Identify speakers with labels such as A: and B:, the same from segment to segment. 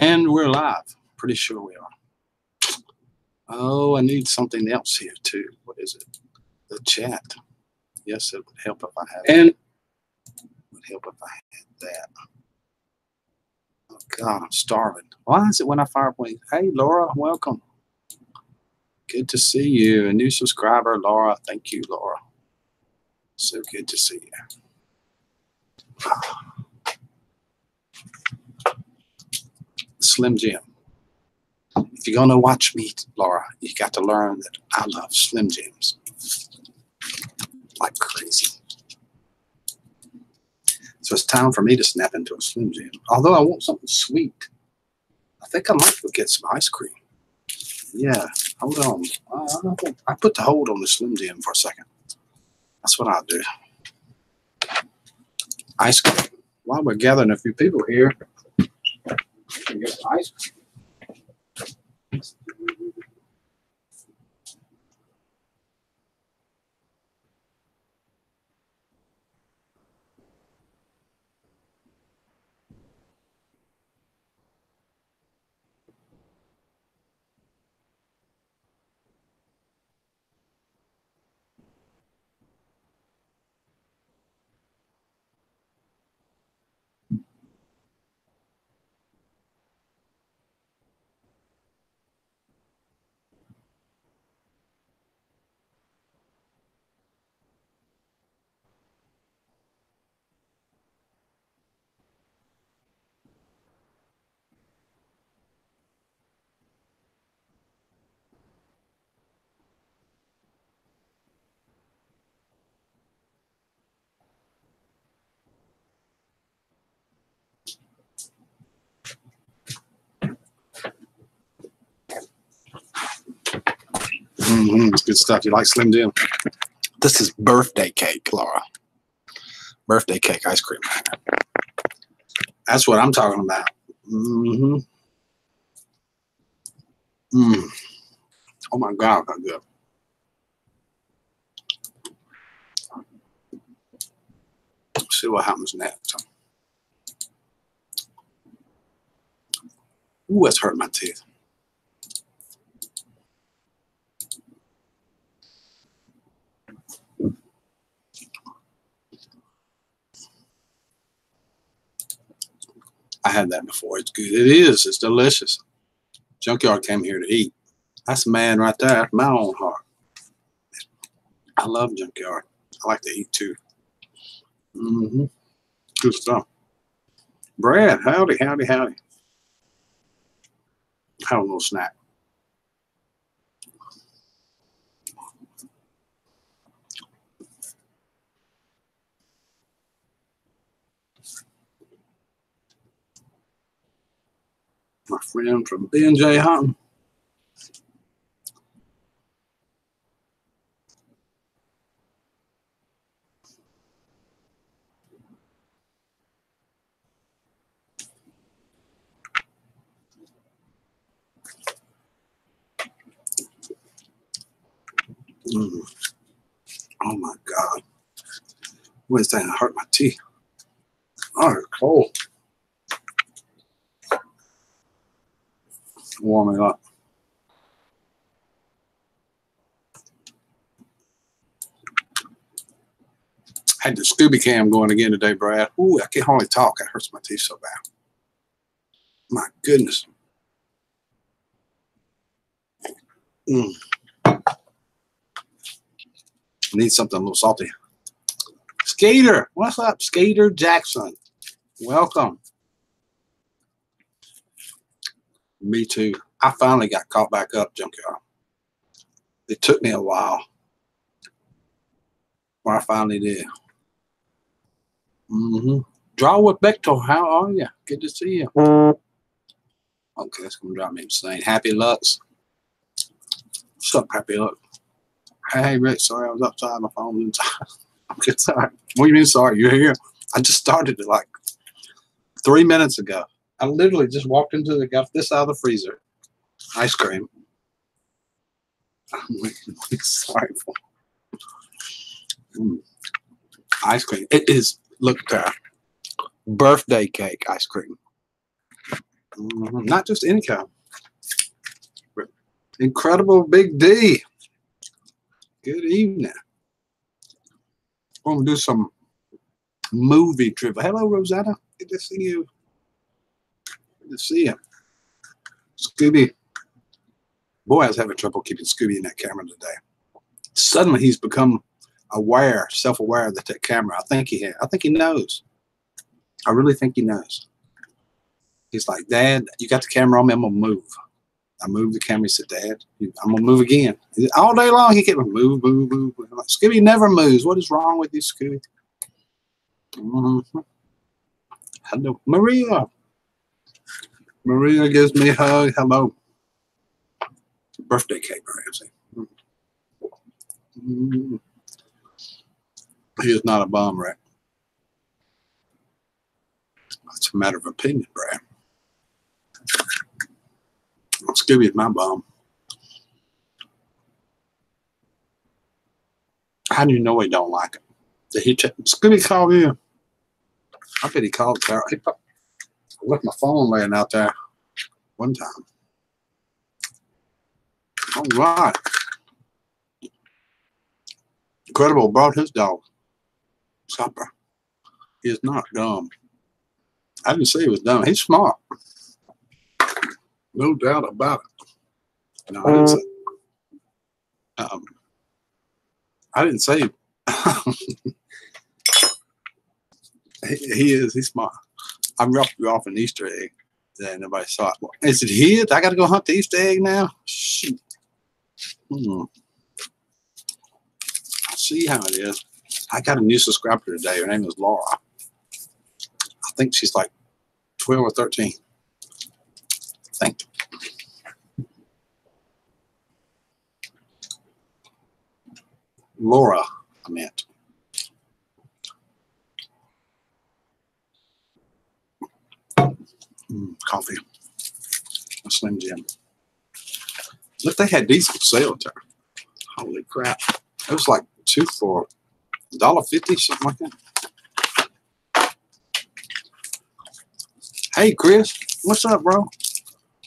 A: And we're live. Pretty sure we are. Oh, I need something else here too. What is it? The chat. Yes, it would help if I had it. And it would help if I had that. Oh God, I'm starving. Why is it when I fire up? Hey, Laura, welcome. Good to see you. A new subscriber, Laura. Thank you, Laura. So good to see you. Slim Jim. If you're going to watch me, Laura, you got to learn that I love Slim Jims like crazy. So it's time for me to snap into a Slim Jim. Although I want something sweet. I think I might go get some ice cream. Yeah, hold on. I put the hold on the Slim Jim for a second. That's what I'll do. Ice cream. While we're gathering a few people here, we can get some ice cream. It's good stuff. You like Slim Jim? This is birthday cake, Laura. Birthday cake ice cream. That's what I'm talking about. Oh my God, that's good. Let's see what happens next. Ooh, that's hurt my teeth. I had that before. It's good. It is. It's delicious. Junkyard came here to eat. That's a man right there. That's my own heart. I love Junkyard. I like to eat too. Good stuff. Brad, howdy, howdy, howdy. Have a little snack. My friend from B&J Hunting. Oh my God. What is that? It hurt my teeth. Oh, it's cold. Warm it up. Had the Scooby Cam going again today, Brad. Ooh, I can hardly talk. It hurts my teeth so bad. My goodness. Need something a little salty. Skater, what's up? Skater Jackson. Welcome. Me too. I finally got caught back up, Junkyard. It took me a while. But I finally did. Draw with Vector. How are you? Good to see you. Okay, that's going to drive me insane. Happy Lux. What's up, Happy Lux? Hey, Rick. Sorry, I was outside. My phone was inside. I'm good. Sorry. What do you mean, sorry? You're here. I just started it like 3 minutes ago. I literally just walked into got this out of the freezer. Ice cream. I'm really sorry for ice cream. It is, look there. Birthday cake ice cream. Not just any kind. Incredible Big D. Good evening. We're going to do some movie trivia. Hello, Rosetta. Good to see you. Good to see you. Scooby. Boy, I was having trouble keeping Scooby in that camera today. Suddenly, he's become aware, self-aware that camera. I think he knows. I really think he knows. He's like, Dad, you got the camera on me. I'm going to move. I moved the camera. He said, Dad, I'm going to move again. All day long, he kept move. I'm like, Scooby never moves. What is wrong with you, Scooby? Hello, Maria. Maria gives me a hug. Hello. Birthday cake, Ramsey. He is not a bum, right? It's a matter of opinion, Brad. Scooby is my bum. How do you know he don't like it? Did he Scooby call you? I bet he called Carol. I left my phone laying out there one time. All right. Incredible brought his dog. Supper. He is not dumb. I didn't say he was dumb. He's smart. No doubt about it. No, I didn't say he is. He's smart. I dropped you off an Easter egg. Then nobody saw it. Is it his? I got to go hunt the Easter egg now? Shoot. I see how it is. I got a new subscriber today. Her name is Laura. I think she's like 12 or 13. I think. Laura, I meant. Coffee. A Slim Jim. Look, they had decent sale there. Holy crap. It was like 2 for $1.50, something like that. Hey, Chris. What's up, bro?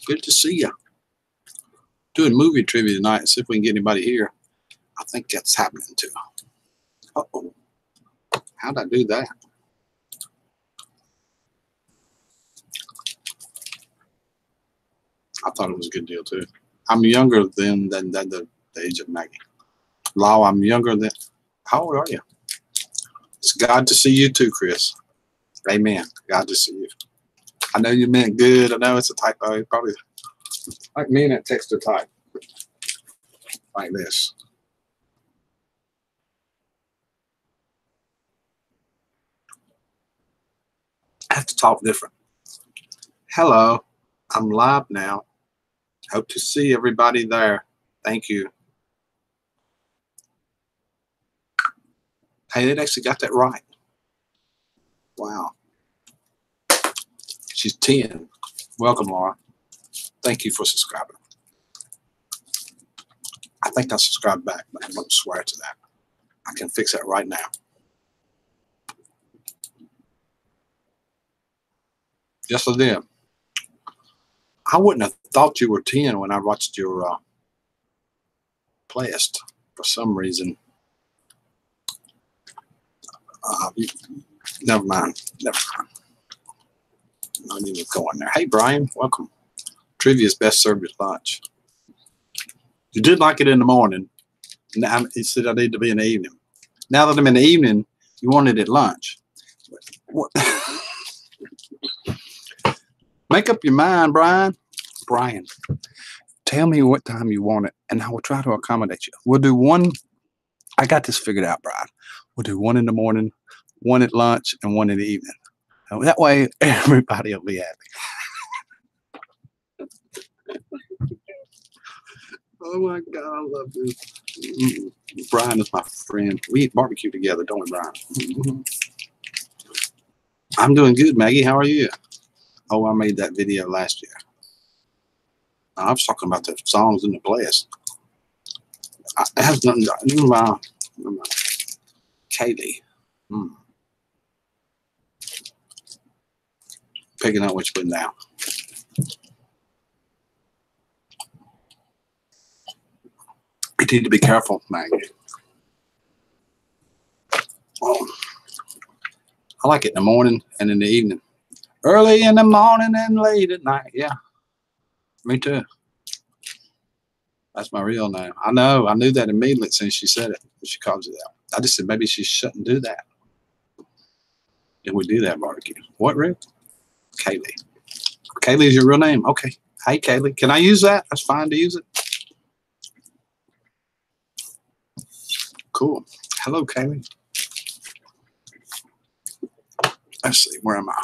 A: Good to see you. Doing movie trivia tonight. See if we can get anybody here. I think that's happening too. Uh-oh. How'd I do that? I thought it was a good deal too. I'm younger than the age of Maggie. Lau, I'm younger than. How old are you? It's God to see you too, Chris. Amen. God to see you. I know you meant good. I know it's a typo. You probably like me in that text to type like this. I have to talk different. Hello, I'm live now. Hope to see everybody there. Thank you. Hey, they actually got that right. Wow. She's 10. Welcome, Laura. Thank you for subscribing. I think I subscribed back, but I won't swear to that. I can fix that right now. Yes, I did. I wouldn't have thought you were 10 when I watched your playlist for some reason. Never mind. Never mind. I need to go in there. Hey, Brian, welcome. Trivia's best served at lunch. You did like it in the morning. Now he said I need to be in the evening. Now that I'm in the evening, you want it at lunch. What? Make up your mind, Brian. Brian, tell me what time you want it, and I will try to accommodate you. We'll do one. I got this figured out, Brian. We'll do one in the morning, one at lunch, and one in the evening. So that way, everybody will be happy. Oh, my God, I love this. Brian is my friend. We eat barbecue together, don't we, Brian? I'm doing good, Maggie. How are you? Oh, I made that video last year. I was talking about the songs in the playlist. It has nothing to do with Kaylee. Picking up which one now. need to be careful, Maggie. Oh, I like it in the morning and in the evening. Early in the morning and late at night. Yeah, me too. That's my real name. I know. I knew that immediately since she said it. She calls it that. I just said maybe she shouldn't do that. Did we do that barbecue? What, Rick? Kaylee. Kaylee is your real name? Okay. Hey, Kaylee. Can I use that? That's fine to use it. Cool. Hello, Kaylee. Let's see. Where am I?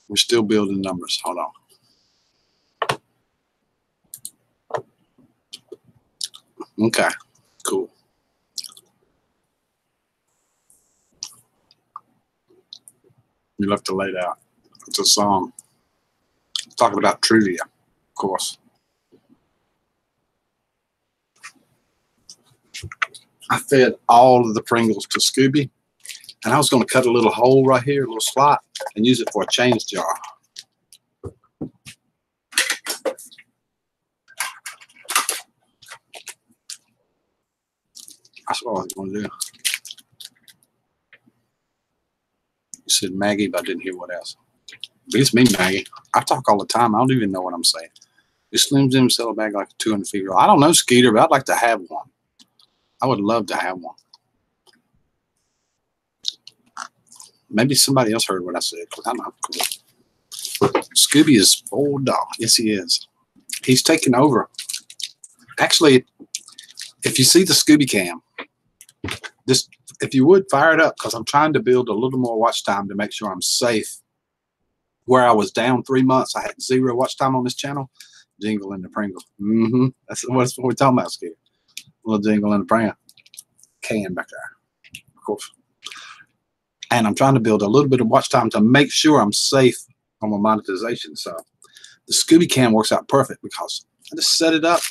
A: We're still building numbers. Hold on. Okay. Cool. You left to lay it out. It's a song. Talking about trivia, of course. I fed all of the Pringles to Scooby, and I was going to cut a little hole right here, a little slot, and use it for a change jar. That's what I was going to do. You said Maggie, but I didn't hear what else. It's me, Maggie. I talk all the time. I don't even know what I'm saying. This Slim Jim sell a bag like a 200 figure. I don't know, Skeeter, but I'd like to have one. I would love to have one. Maybe somebody else heard what I said. I'm not cool. Scooby is old dog. Yes, he is. He's taking over. Actually, if you see the Scooby cam, just if you would fire it up, because I'm trying to build a little more watch time to make sure I'm safe. Where I was down 3 months, I had 0 watch time on this channel. Jingle and the Pringle. That's what we're talking about, Scooby. A little jingle and the Pringle. Can back there, of course. And I'm trying to build a little bit of watch time to make sure I'm safe on my monetization. So the Scooby cam works out perfect because I just set it up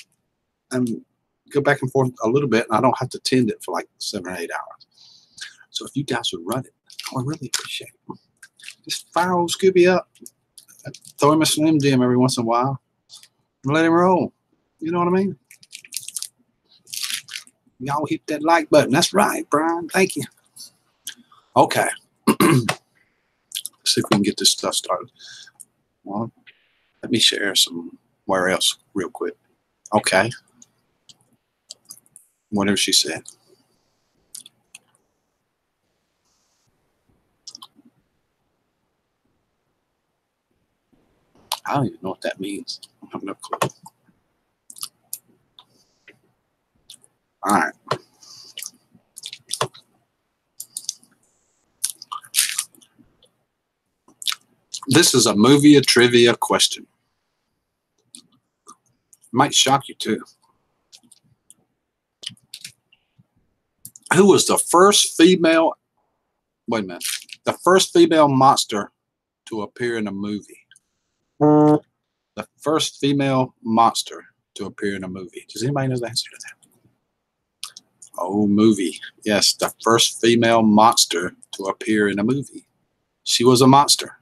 A: and go back and forth a little bit, and I don't have to tend it for like 7 or 8 hours. So if you guys would run it, I would really appreciate it. Just fire old Scooby up, throw him a Slim Jim every once in a while, and let him roll. You know what I mean? Y'all hit that like button. That's right, Brian. Thank you. Okay. Let's see if we can get this stuff started. Well, let me share somewhere else real quick. Okay. Whatever she said. I don't even know what that means. I have no clue. All right. This is a movie trivia question. Might shock you too. Who was the first female, wait a minute, the first female monster to appear in a movie? The first female monster to appear in a movie. Does anybody know the answer to that? Oh, movie. Yes, the first female monster to appear in a movie. She was a monster.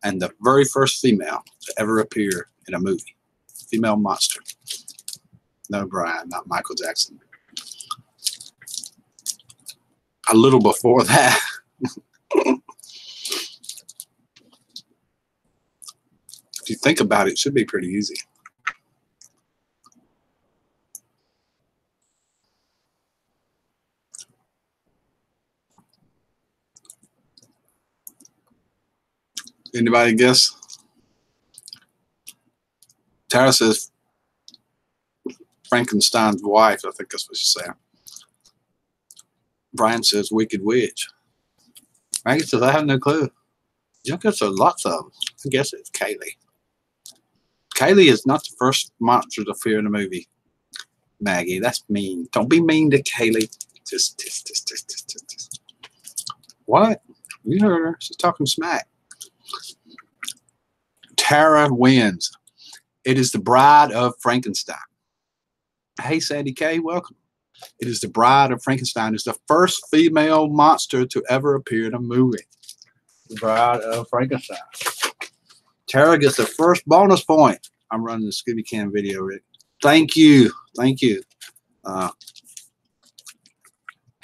A: And the very first female to ever appear in a movie. Female monster. No, Brian, not Michael Jackson. A little before that. If you think about it, it should be pretty easy. Anybody guess? Tara says Frankenstein's wife. I think that's what she's saying. Brian says Wicked Witch. Maggie says I have no clue. I guess there's lots of them. I guess it's Kaylee. Kaylee is not the first monster to appear in a movie. Maggie, that's mean. Don't be mean to Kaylee. Just. What? You heard her. She's talking smack. Tara wins. It is the Bride of Frankenstein. Hey, Sandy K, welcome. It is the Bride of Frankenstein. It's the first female monster to ever appear in a movie. The Bride of Frankenstein. Tara gets the first bonus point. I'm running the Scooby Cam video, Rick. Thank you. Thank you.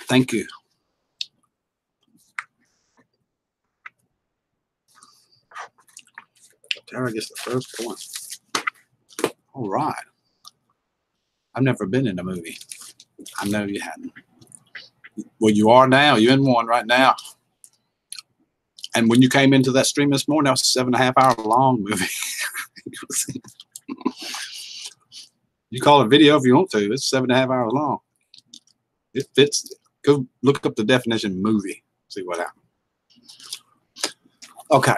A: Thank you. Tara gets the first point. All right. I've never been in a movie. I know you hadn't. Well, you are now. You're in one right now. And when you came into that stream this morning, that was a 7.5 hour long movie. You call it video if you want to. It's 7.5 hours long. It fits. Go look up the definition movie. See what happens. Okay.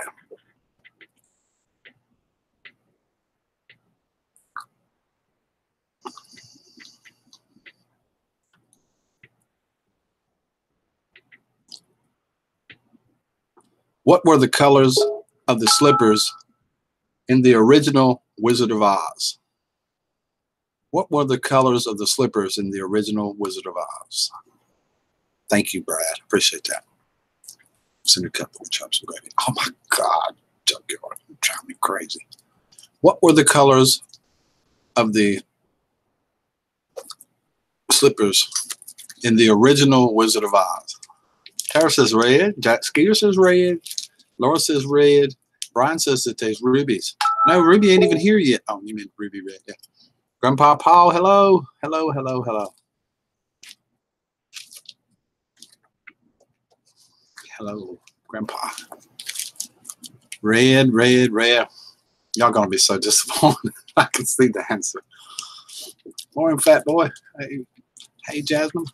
A: What were the colors of the slippers in the original Wizard of Oz? What were the colors of the slippers in the original Wizard of Oz? Thank you, Brad. Appreciate that. Send a couple of chops and gravy. Oh my God, Junkyard, you're driving me crazy. What were the colors of the slippers in the original Wizard of Oz? Tara says red. Jack Skeeter says red. Laura says red. Brian says it tastes rubies. No, Ruby ain't even here yet. Oh, you mean Ruby Red. Yeah. Grandpa Paul, hello. Hello, hello, hello. Hello, Grandpa. Red, red, red. Y'all gonna be so disappointed. I can see the answer. Morning, fat boy. Hey, hey, Jasmine.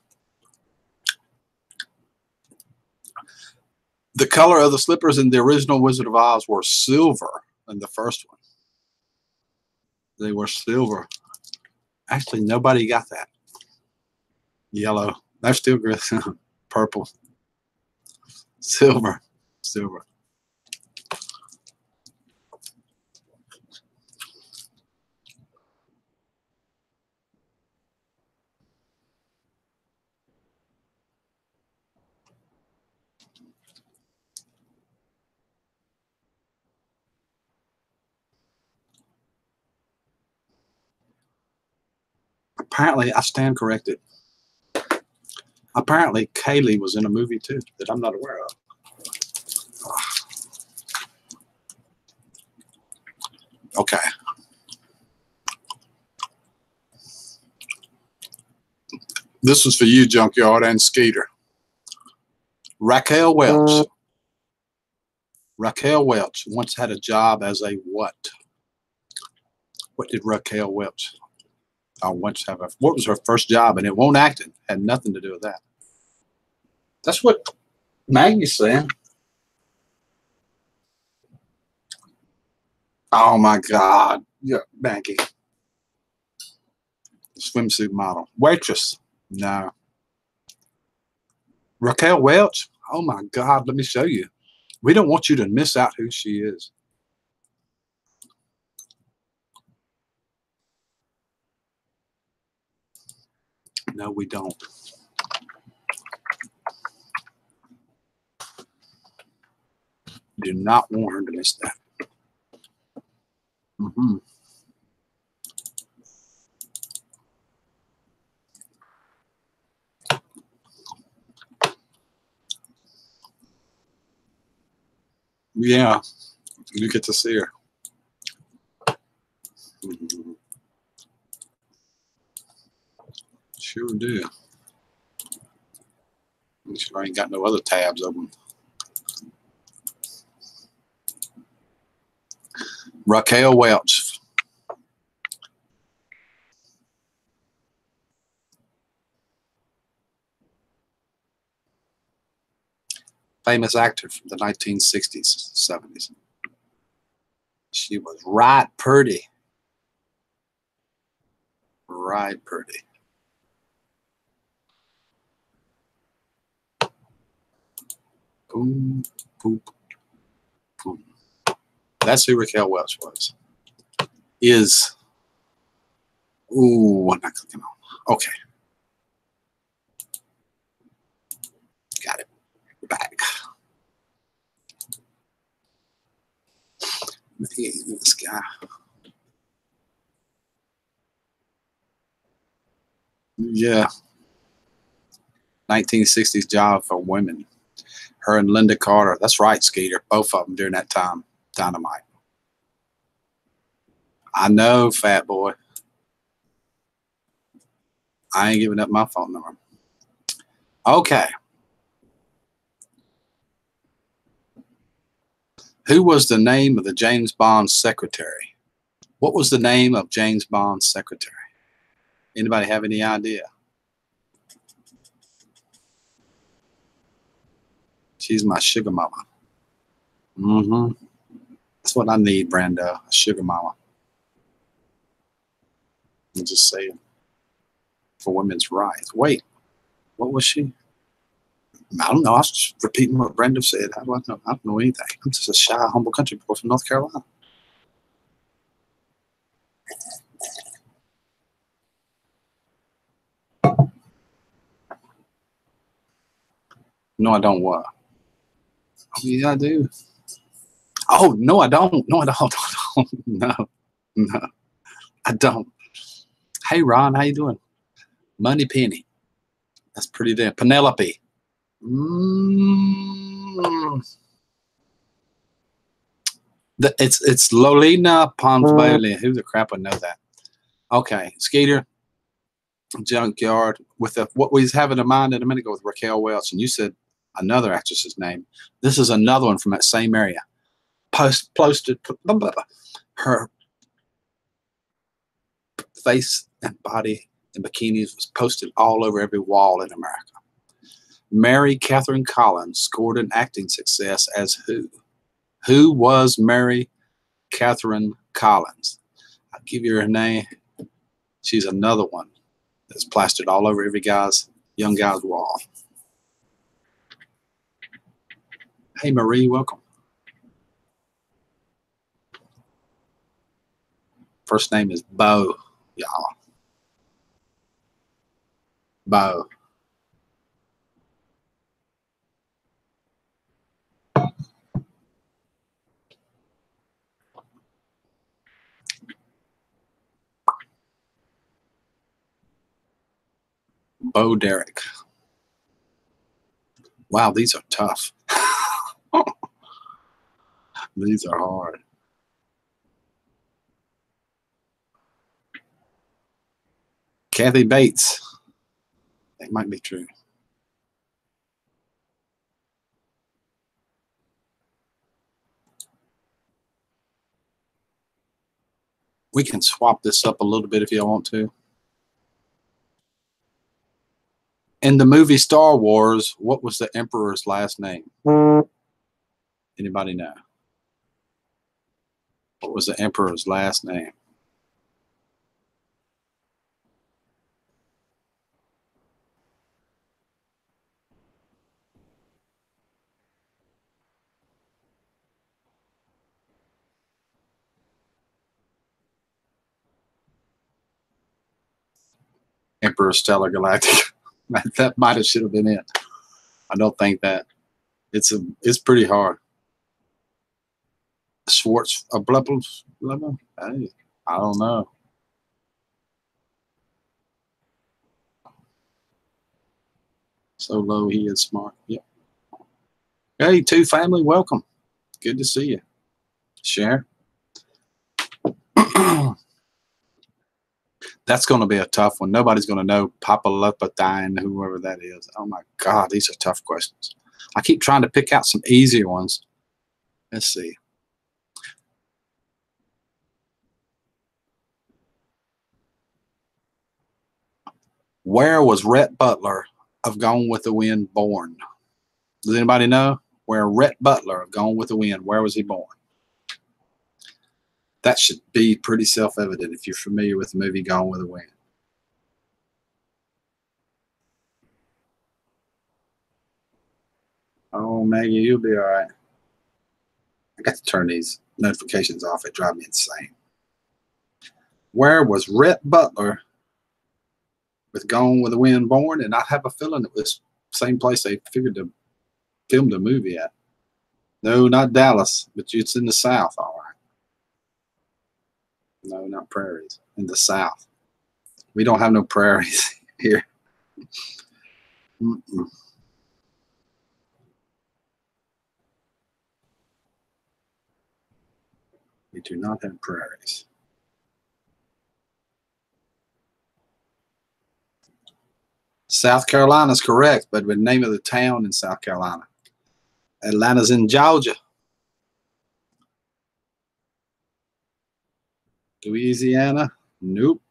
A: The color of the slippers in the original Wizard of Oz were silver in the first one. They were silver. Actually, nobody got that. Yellow. They're still good. Purple. Silver. Silver. Apparently, I stand corrected. Apparently, Kaylee was in a movie too that I'm not aware of. Okay. This was for you, Junkyard and Skeeter. Raquel Welch. Raquel Welch once had a job as a what? What did Raquel Welch once have? What was her first job? And it won't acting. Had nothing to do with that. That's what Maggie's saying. Oh my God. Yeah, Maggie. Swimsuit model. Waitress. No. Raquel Welch. Oh my God. Let me show you. We don't want you to miss out who she is. No, we don't. Do not want her to miss that. Mm-hmm. Yeah, you get to see her. Mm-hmm. Sure do. Sure ain't got no other tabs open. Raquel Welch. Famous actor from the 1960s, 70s. She was right pretty. Right pretty. Boom, boom, boom. That's who Raquel Welch was. Is. Ooh, I'm not clicking on. Okay. Got it. Back. This guy. Yeah. 1960s job for women. Her and Linda Carter. That's right, Skeeter. Both of them during that time. Dynamite. I know, fat boy. I ain't giving up my phone number. Okay. Who was the name of the James Bond secretary? What was the name of James Bond's secretary? Anybody have any idea? She's my sugar mama. That's what I need, Brando. A sugar mama. I'm just saying. For women's rights. Wait, what was she? I don't know. I was just repeating what Brenda said. How do I know? I don't know anything. I'm just a shy, humble country boy from North Carolina. No, I don't what? Oh, yeah, I do. Oh, no, I don't. No, I don't. No, I don't. Hey, Ron, how you doing? Money Penny. That's pretty damn. Penelope. It's Lolita Ponsbailey. Who the crap would know that? Okay, Skeeter. Junkyard with what we was having in mind a minute ago with Raquel Welch, and you said another actress's name. This is another one from that same area. Posted her face and body in bikinis was posted all over every wall in America. Mary Catherine Collins scored an acting success as who? Who was Mary Catherine Collins? I'll give you her name. She's another one that's plastered all over every young guy's wall. Hey, Marie, welcome. First name is Bo, y'all. Bo. Bo Derek. Wow, these are tough. These are hard. Kathy Bates. That might be true. We can swap this up a little bit if you want to. In the movie Star Wars, what was the Emperor's last name? Anybody know? What was the Emperor's last name? Emperor Stellar Galactic. That might have should have been it. I don't think that. It's pretty hard. Schwartz, a blubble. Hey, I don't know. So low, he is smart. Yep. Hey, two family, welcome. Good to see you. Share. That's going to be a tough one. Nobody's going to know Papa Lupatine, whoever that is. Oh my God, these are tough questions. I keep trying to pick out some easier ones. Let's see. Where was Rhett Butler of Gone with the Wind born? Does anybody know? Where Rhett Butler of Gone with the Wind, where was he born? That should be pretty self-evident if you're familiar with the movie Gone with the Wind. Oh, Maggie, you'll be all right. I got to turn these notifications off. They drive me insane. Where was Rhett Butler with Gone with the Wind born? And I have a feeling it was the same place they figured to film the movie at. No, not Dallas, but it's in the South, all right. No, not prairies. In the South. We don't have no prairies here. Mm-mm. We do not have prairies. South Carolina is correct, but the name of the town in South Carolina. Atlanta's in Georgia. Louisiana? Nope.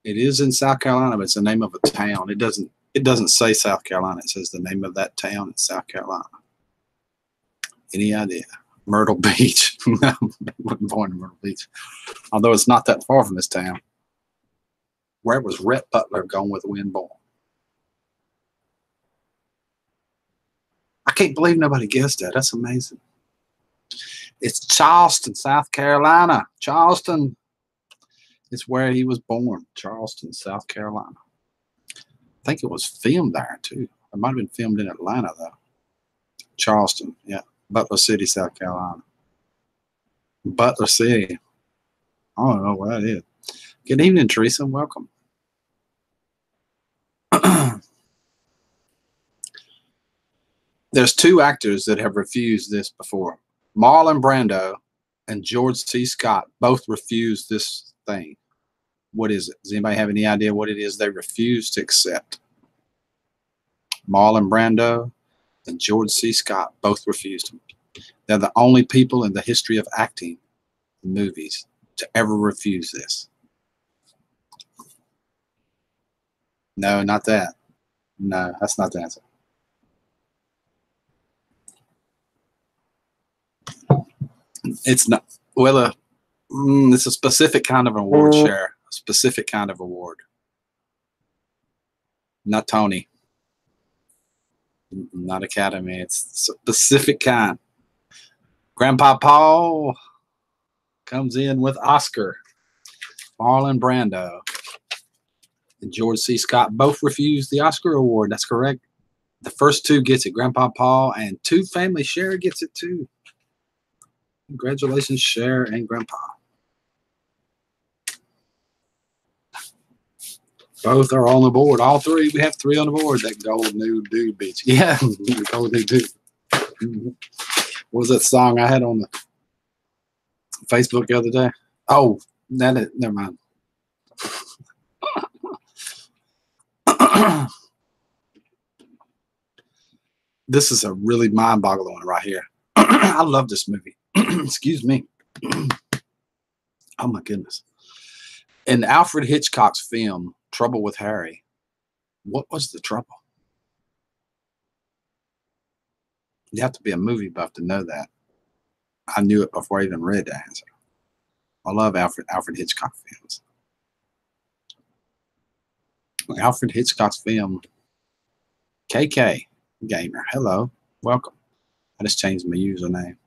A: It is in South Carolina, but it's the name of a town. It doesn't say South Carolina. It says the name of that town in South Carolina. Any idea? Myrtle Beach. I wasn't born in Myrtle Beach. Although it's not that far from this town. Where was Rhett Butler Gone with the Wind born? I can't believe nobody guessed that. That's amazing. It's Charleston, South Carolina. Charleston is where he was born. Charleston, South Carolina. I think it was filmed there, too. It might have been filmed in Atlanta, though. Charleston, yeah. Butler City, South Carolina. Butler City. I don't know where that is. Good evening, Teresa. Welcome. There's two actors that have refused this before. Marlon Brando and George C. Scott both refused this thing. What is it? Does anybody have any idea what it is they refuse to accept? Marlon Brando and George C. Scott both refused them. They're the only people in the history of acting movies to ever refuse this. No, not that. No, that's not the answer. It's not. Well, it's a specific kind of award, Cher. A specific kind of award. Not Tony. Not Academy. It's a specific kind. Grandpa Paul comes in with Oscar. Marlon Brando and George C. Scott both refused the Oscar award. That's correct. The first two gets it. Grandpa Paul and Two Family Cher gets it too. Congratulations, Cher and Grandpa. Both are on the board. All three. We have three on the board. That gold new dude beach. Yeah, the gold new dude. What was that song I had on the Facebook the other day? Oh, never mind. This is a really mind-boggling one right here. I love this movie. Excuse me. Oh my goodness. In Alfred Hitchcock's film Trouble with Harry, what was the trouble? You have to be a movie buff to know that. I knew it before I even read the answer. I love Alfred Hitchcock films. Alfred Hitchcock's film. KK Gamer. Hello. Welcome. I just changed my username.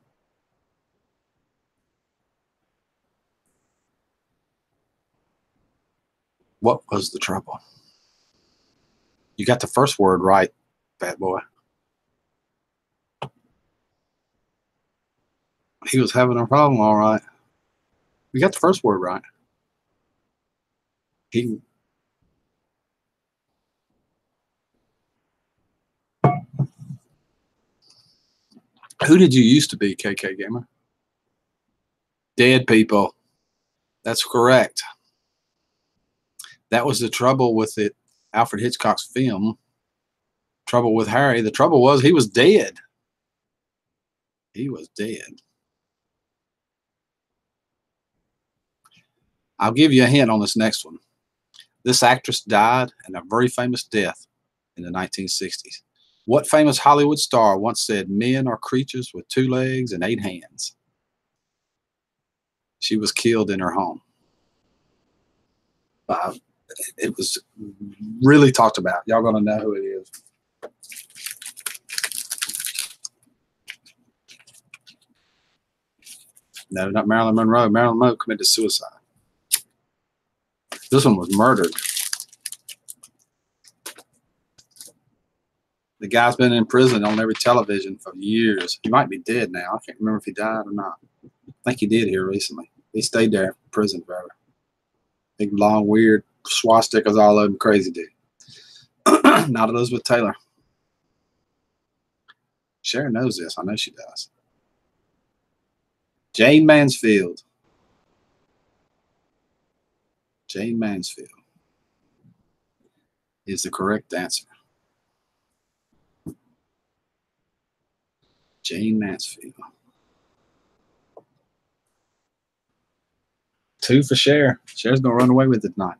A: What was the trouble? You got the first word right, fat boy. He was having a problem, all right. We got the first word right. Who did you used to be, KK Gamer? Dead people. That's correct. That was the trouble with it. Alfred Hitchcock's film, Trouble with Harry. The trouble was he was dead. He was dead. I'll give you a hint on this next one. This actress died in a very famous death in the 1960s. What famous Hollywood star once said men are creatures with 2 legs and 8 hands? She was killed in her home. It was really talked about. Y'all gonna know who it is. No, not Marilyn Monroe. Marilyn Monroe committed suicide. This one was murdered. The guy's been in prison on every television for years. He might be dead now. I can't remember if he died or not. I think he did here recently. He stayed there in prison forever. Big, long, weird swastikas all over them. Crazy dude. Not Elizabeth Taylor. Sharon knows this. I know she does. Jane Mansfield. Jane Mansfield is the correct answer. Jane Mansfield. 2 for Cher. Cher's going to run away with it tonight.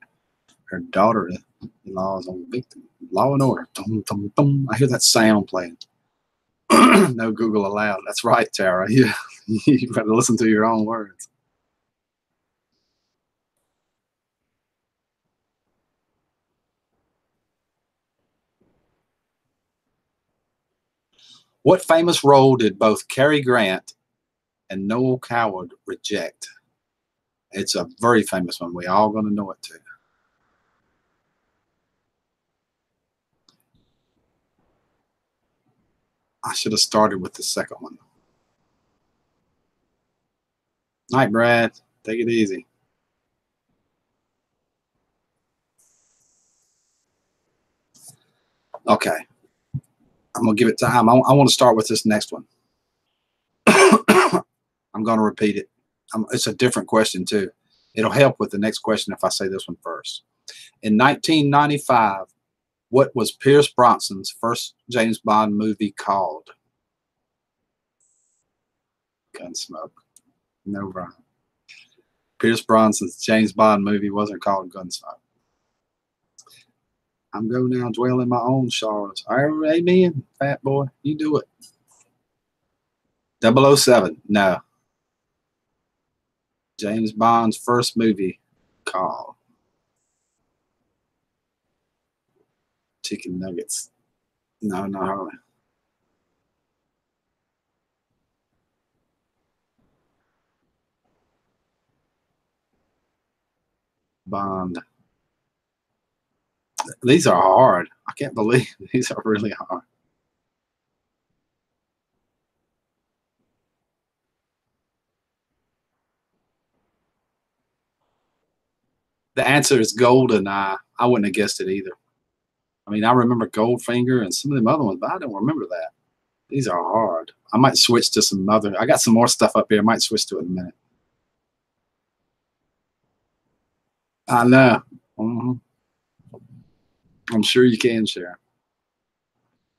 A: Her daughter-in-law is on victim. Law and Order. Dum, dum, dum. I hear that sound playing. No Google allowed. That's right, Tara. You better listen to your own words. What famous role did both Cary Grant and Noel Coward reject? It's a very famous one. We all going to know it too. I should have started with the second one. Night, Brad. Take it easy. Okay. I'm going to give it time. I want to start with this next one. I'm going to repeat it. It's a different question, too. It'll help with the next question if I say this one first. In 1995, what was Pierce Brosnan's first James Bond movie called? Gunsmoke. No, Brian. Pierce Brosnan's James Bond movie wasn't called Gunsmoke. I'm going now, dwell in my own sorrows. Amen, fat boy. You do it. 007. No. James Bond's first movie called Chicken Nuggets. No, not Harley. Bond. These are hard. I can't believe these are really hard. The answer is GoldenEye. I wouldn't have guessed it either. I mean, I remember Goldfinger and some of them other ones, but I don't remember that. These are hard. I might switch to some other. I got some more stuff up here. I might switch to it in a minute. I know. I'm sure you can, Sharon.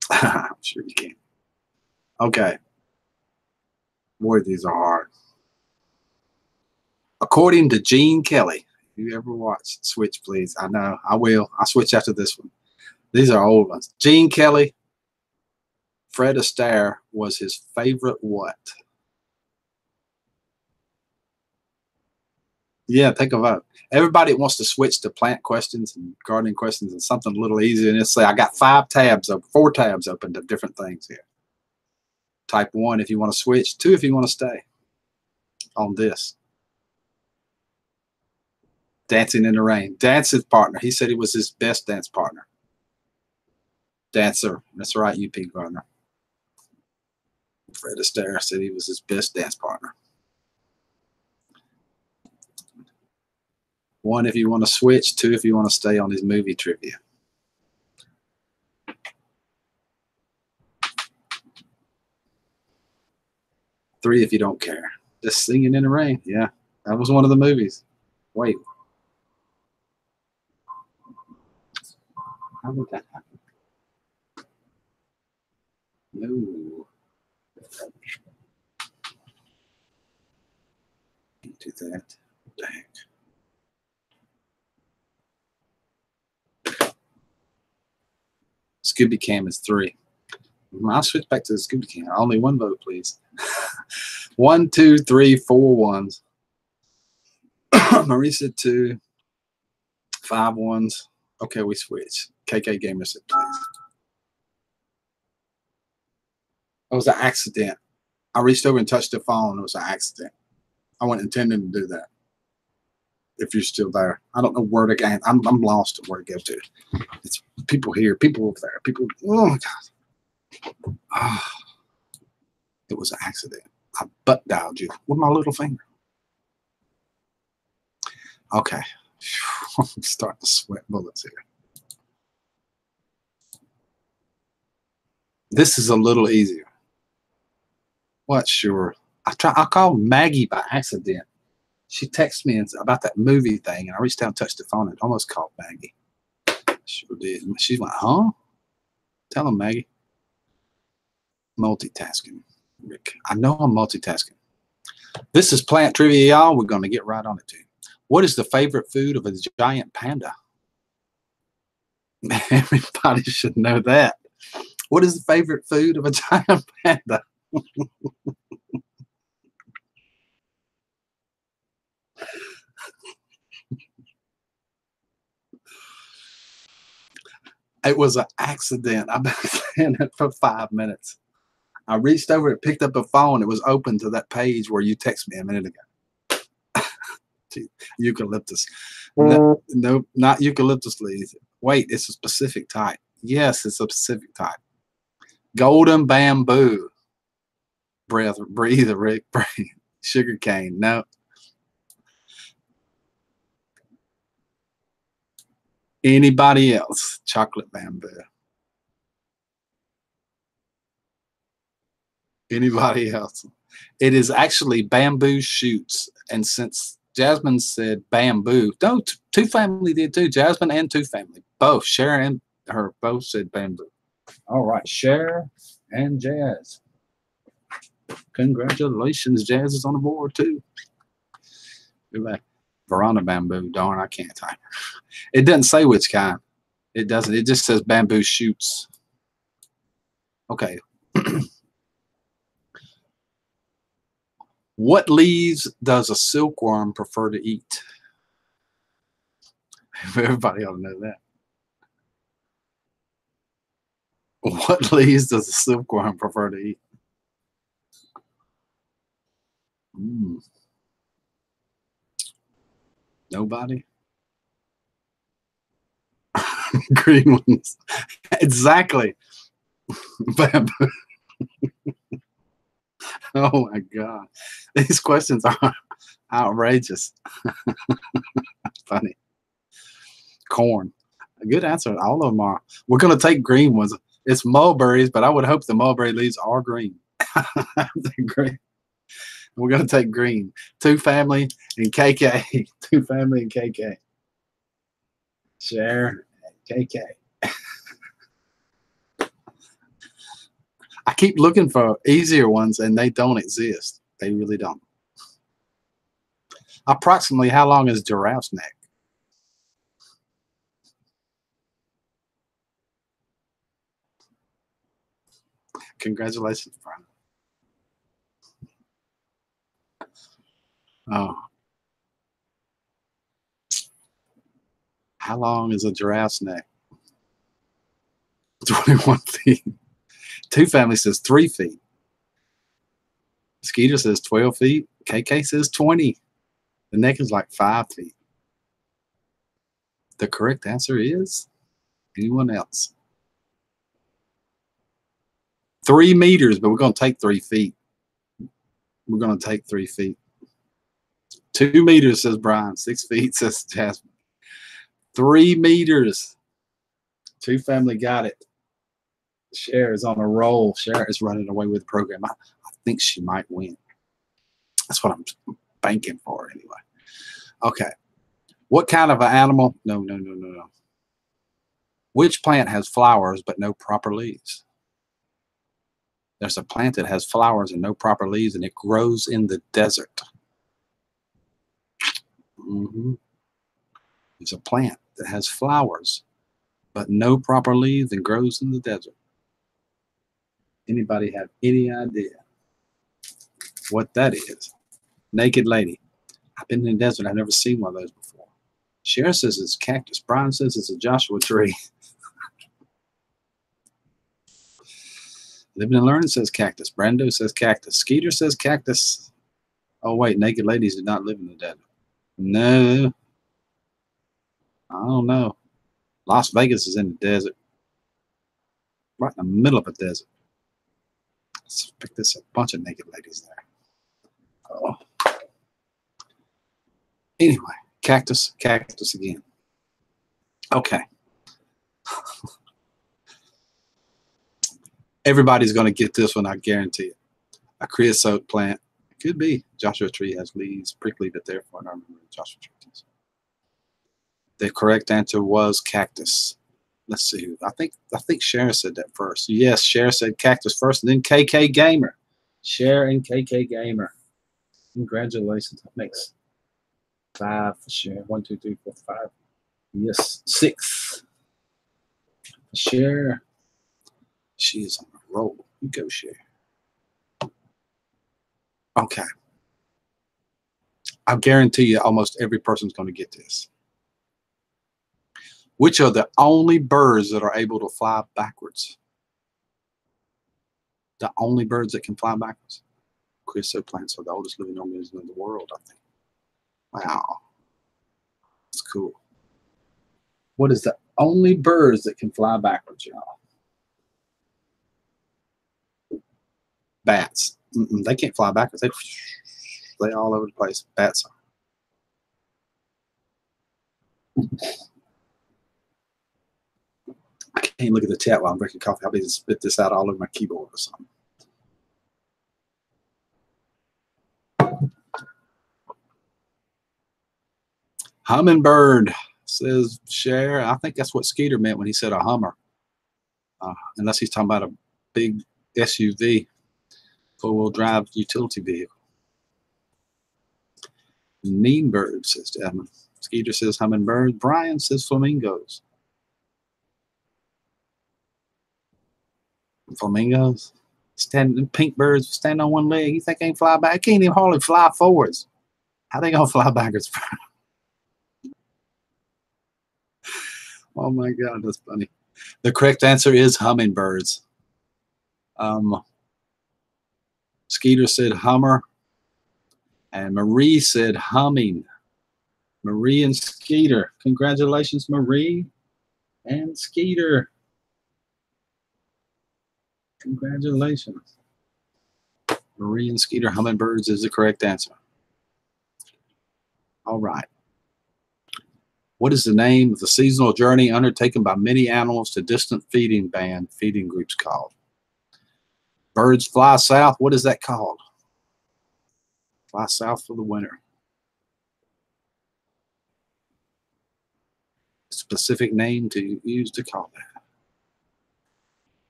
A: I'm sure you can. Okay. Boy, these are hard. According to Gene Kelly, if you ever watched, switch, please. I know. I will. I'll switch after this one. These are old ones. Gene Kelly, Fred Astaire was his favorite what? Yeah, take a vote. Everybody wants to switch to plant questions and gardening questions and something a little easier. And it's say, I got 4 tabs open to different things here. Type 1 if you want to switch, 2 if you want to stay on this. Dancing in the Rain. Dance's partner. He said he was his best dance partner. Dancer. That's right, UP Gardner. Fred Astaire said he was his best dance partner. 1 if you want to switch, 2 if you want to stay on his movie trivia. Three if you don't care. Just Singing in the Rain. Yeah, that was one of the movies. Wait. How did that happen? No. Can't do that. What the heck? Scooby Cam is 3. I'll switch back to the Scooby Cam. Only 1 vote, please. 1, 2, 3, 4 ones. Marisa 2. 5 ones. Okay, we switch. KK Gamer said, please. It was an accident. I reached over and touched the phone. It was an accident. I wasn't intending to do that. If you're still there, I don't know where to go. I'm lost at where to go to. It's people here, people over there, people. Oh my God! Oh, it was an accident. I butt dialed you with my little finger. Okay, I'm starting to sweat bullets here. This is a little easier. What? Sure. I called Maggie by accident. She texted me about that movie thing, and I reached out and touched the phone and almost called Maggie. Sure did. She went, huh? Tell him, Maggie. Multitasking, Rick. I know I'm multitasking. This is plant trivia, y'all. We're going to get right on it, too. What is the favorite food of a giant panda? Everybody should know that. What is the favorite food of a giant panda? It was an accident. I've been saying it for 5 minutes. I reached over and picked up a phone. It was open to that page where you texted me a minute ago. Eucalyptus. No, not eucalyptus leaves. Wait, it's a specific type. Yes, it's a specific type. Golden bamboo. Breathe, Rick, breathe. Sugar cane. No. Anybody else? Chocolate bamboo. Anybody else? It is actually bamboo shoots. And since Jasmine said bamboo, no, Two Family did too. Jasmine and Two Family. Both. Cher and her both said bamboo. All right. Cher and Jazz. Congratulations. Jazz is on the board too. Verona bamboo. Darn, I can't type. It doesn't say which kind. It doesn't. It just says bamboo shoots. Okay. What leaves does a silkworm prefer to eat? Everybody ought to know that. What leaves does a silkworm prefer to eat? Nobody? Green ones. Exactly. Bamboo. Oh my God. These questions are outrageous. Funny. Corn. A good answer. All of them are. We're going to take green ones. It's mulberries, but I would hope the mulberry leaves are green. Green. We're going to take green. Two Family and KK. Two Family and KK. Cher and KK. I keep looking for easier ones, and they don't exist. They really don't. Approximately how long is giraffe's neck? Congratulations, Brian. Oh. How long is a giraffe's neck? 21 feet. Two Family says 3 feet. Skeeter says 12 feet. KK says 20. The neck is like 5 feet. The correct answer is anyone else? 3 meters, but we're going to take 3 feet. We're going to take 3 feet. 2 meters, says Brian. 6 feet, says Jasmine. 3 meters. Two Family got it. Cher is on a roll. Cher is running away with the program. I think she might win. That's what I'm banking for anyway. Okay. What kind of an animal? No. Which plant has flowers but no proper leaves? There's a plant that has flowers and no proper leaves, and it grows in the desert. There's a plant that has flowers but no proper leaves and grows in the desert. Anybody have any idea what that is? Naked Lady. I've been in the desert. I've never seen one of those before. Cher says it's cactus. Brian says it's a Joshua tree. Living and Learning says cactus. Brando says cactus. Skeeter says cactus. Oh, wait. Naked Ladies do not live in the desert. No. I don't know. Las Vegas is in the desert. Right in the middle of a desert. Let's pick this up. A bunch of naked ladies there. Oh. Anyway, Cactus, cactus again. Okay. Everybody's going to get this one, I guarantee it. A creosote plant. It could be. Joshua tree has leaves, prickly, but therefore not remember Joshua tree. The correct answer was cactus. Let's see. I think Sharon said that first. Yes, Sharon said cactus first, and then KK Gamer. Cher and KK Gamer. Congratulations. That makes 5 for Cher. 1, 2, 3, 4, 5. Yes, 6. Cher. She is on a roll. You go, Cher. Okay. I guarantee you almost every person's going to get this. Which are the only birds that are able to fly backwards? The only birds that can fly backwards? Creosote plants are the oldest living organism in the world, I think. Wow. That's cool. What is the only birds that can fly backwards, y'all? Bats. They can't fly backwards. They all over the place. Bats are. I can't look at the chat while I'm drinking coffee. I'll be able to spit this out all over my keyboard or something. Hummingbird, says Cher. I think that's what Skeeter meant when he said a Hummer. Unless he's talking about a big SUV, four-wheel drive utility vehicle. Meanbird, says Jasmine. Skeeter says hummingbird. Brian says flamingos. Flamingos? Pink birds stand on one leg. You think they can fly back? They can't even hardly fly forwards. How they gonna fly backwards? Oh my God, that's funny. The correct answer is hummingbirds. Skeeter said Hummer, and Marie said humming. Marie and Skeeter. Congratulations, Marie and Skeeter. Congratulations. Marie and Skeeter, hummingbirds is the correct answer. All right. What is the name of the seasonal journey undertaken by many animals to distant feeding groups called? Birds fly south. What is that called? Fly south for the winter. Specific name to use to call that.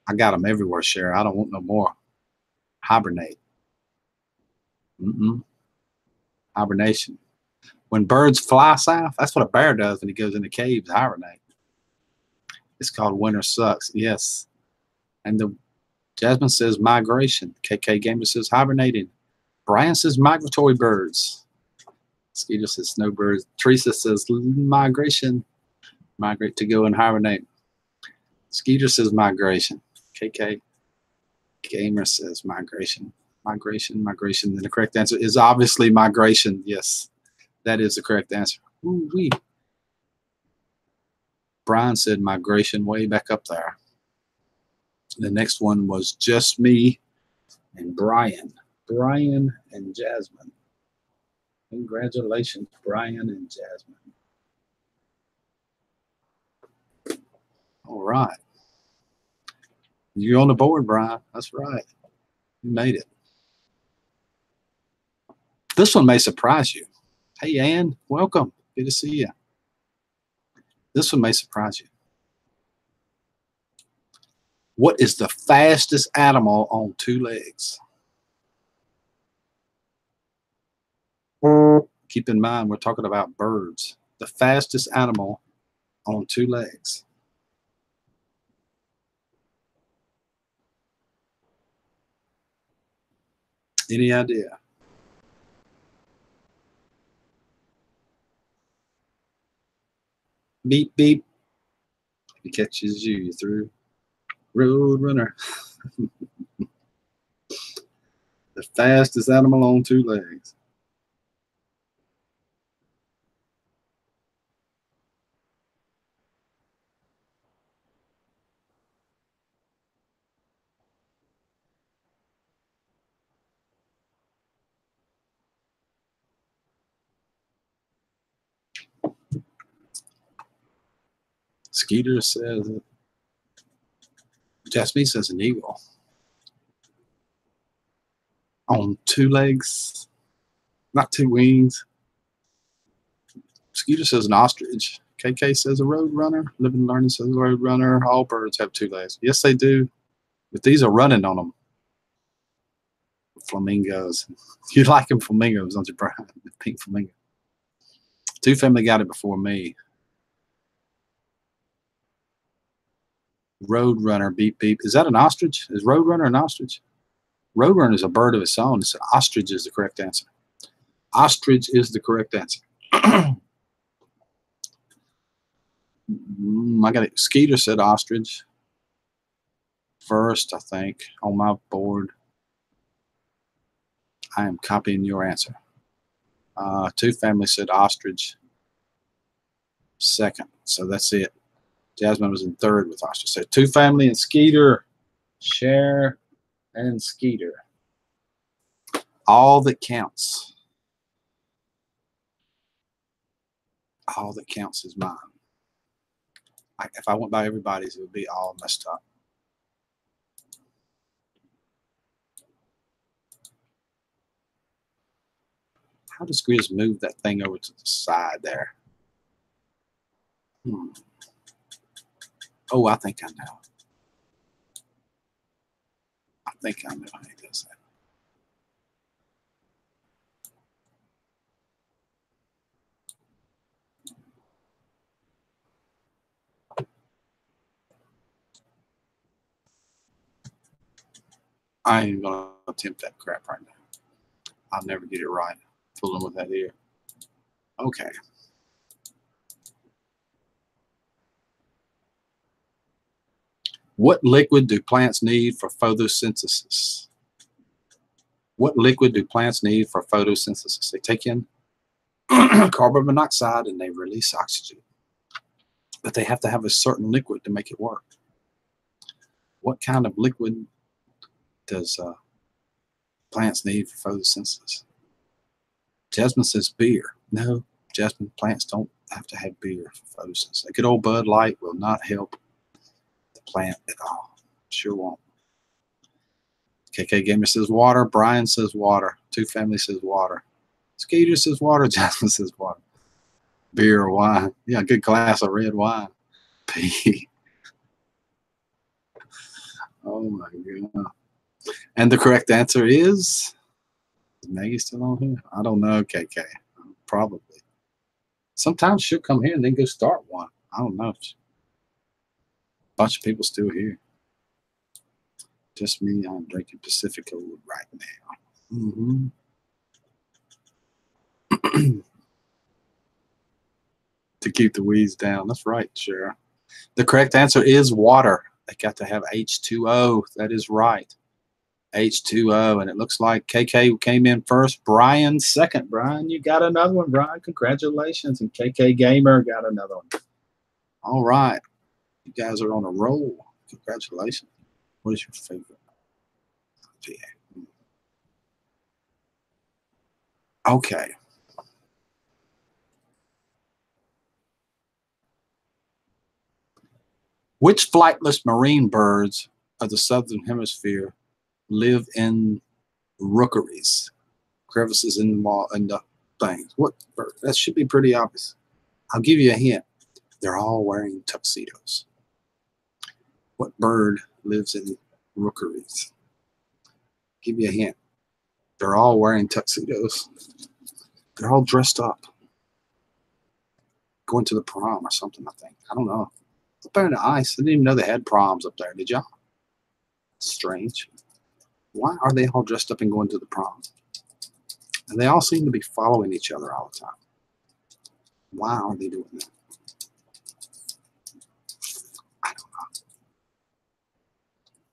A: I got them everywhere, Cher. I don't want no more. Hibernate. Hibernation. When birds fly south, that's what a bear does when he goes in the caves, hibernate. It's called winter sucks. Yes. And the Jasmine says migration. KK Gamer says hibernating. Brian says migratory birds. Skeeter says snowbirds. Teresa says migration. Migrate to go and hibernate. Skeeter says migration. KK Gamer says migration. Migration. Then the correct answer is obviously migration. Yes, that is the correct answer. Ooh-wee. Brian said migration way back up there. The next one was just me and Brian. Brian and Jasmine. Congratulations, Brian and Jasmine. All right. You're on the board, Brian. That's right. You made it. This one may surprise you. Hey, Ann, welcome. Good to see you. This one may surprise you. What is the fastest animal on 2 legs? Keep in mind, we're talking about birds. The fastest animal on 2 legs. Any idea? Beep, beep. He catches you, you're through. Road runner. The fastest animal on 2 legs. Skeeter says, Jasmine says an eagle. On 2 legs, not 2 wings. Skeeter says an ostrich. KK says a road runner. Living Learning says a road runner. All birds have 2 legs. Yes, they do. But these are running on them. Flamingos. You like them flamingos, don't you, Brian? The pink flamingo. 2 family got it before me. Road runner, beep, beep. Is that an ostrich? Is road runner an ostrich? Road runner is a bird of its own. It's an ostrich is the correct answer. Ostrich is the correct answer. I got it. Skeeter said ostrich first, I think, on my board. I am copying your answer. 2 family said ostrich second. So that's it. Jasmine was in 3rd with ostrich. So 2 family and Skeeter. Share and Skeeter. All that counts. All that counts is mine. If I went by everybody's, it would be all messed up. How does Grizz move that thing over to the side there? Oh, I think I know. I think I know how he does that. I ain't going to attempt that crap right now. I'll never get it right. Fooling with that ear. Okay. What liquid do plants need for photosynthesis? What liquid do plants need for photosynthesis? They take in carbon monoxide and they release oxygen. But they have to have a certain liquid to make it work. What kind of liquid does plants need for photosynthesis? Jasmine says beer. No, Jasmine, plants don't have to have beer for photosynthesis. A good old Bud Light will not help the plant at all. Sure won't. KK Gamer says water. Brian says water. 2 family says water. Skeeter says water. Jasmine says water. Beer or wine. Yeah, a good glass of red wine. P. Oh my God. And the correct answer is Maggie still on here? I don't know, KK. Probably. Sometimes she'll come here and then go start one. I don't know. A bunch of people still here. Just me. I'm drinking Pacifico right now. To keep the weeds down. That's right, Shara. The correct answer is water. They got to have H2O. That is right. H2O. And it looks like KK came in first. Brian second. Brian, you got another one, Brian. Congratulations. And KK Gamer got another one. All right. You guys are on a roll. Congratulations. What is your favorite? Okay. Which flightless marine birds of the southern hemisphere live in rookeries, crevices in the wall and the things? What bird? That should be pretty obvious. I'll give you a hint. They're all wearing tuxedos. What bird lives in rookeries? Give you a hint. They're all wearing tuxedos. They're all dressed up. Going to the prom or something, I think. I don't know. Up there in the ice. I didn't even know they had proms up there, did y'all? Strange. Why are they all dressed up and going to the prom? And they all seem to be following each other all the time. Why are they doing that? I don't know.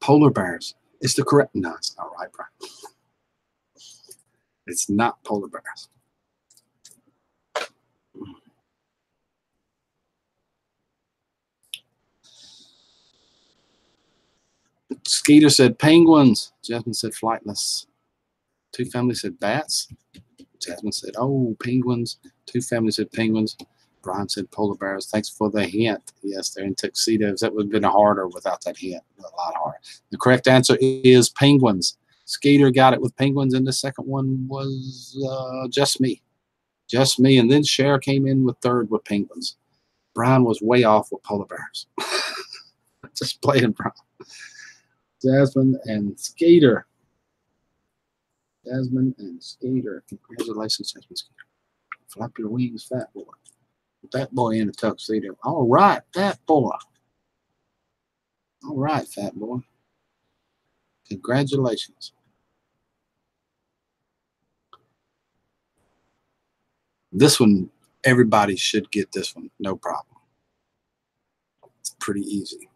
A: Polar bears. It's the correct. No, it's not right, Brian. It's not polar bears. Skeeter said penguins. Jasmine said flightless. 2 families said bats. Jasmine said, oh, penguins. 2 families said penguins. Brian said polar bears. Thanks for the hint. Yes, they're in tuxedos. That would have been harder without that hint. A lot harder. The correct answer is penguins. Skeeter got it with penguins, and the second one was just me. Just me. And then Cher came in with third with penguins. Brian was way off with polar bears. Just playing Brian. Jasmine and Skeeter. Jasmine and Skeeter. Congratulations, Jasmine Skeeter. Flap your wings, fat boy. That boy in a tuxedo. All right, fat boy. All right, fat boy. Congratulations. This one, everybody should get this one. No problem. It's pretty easy.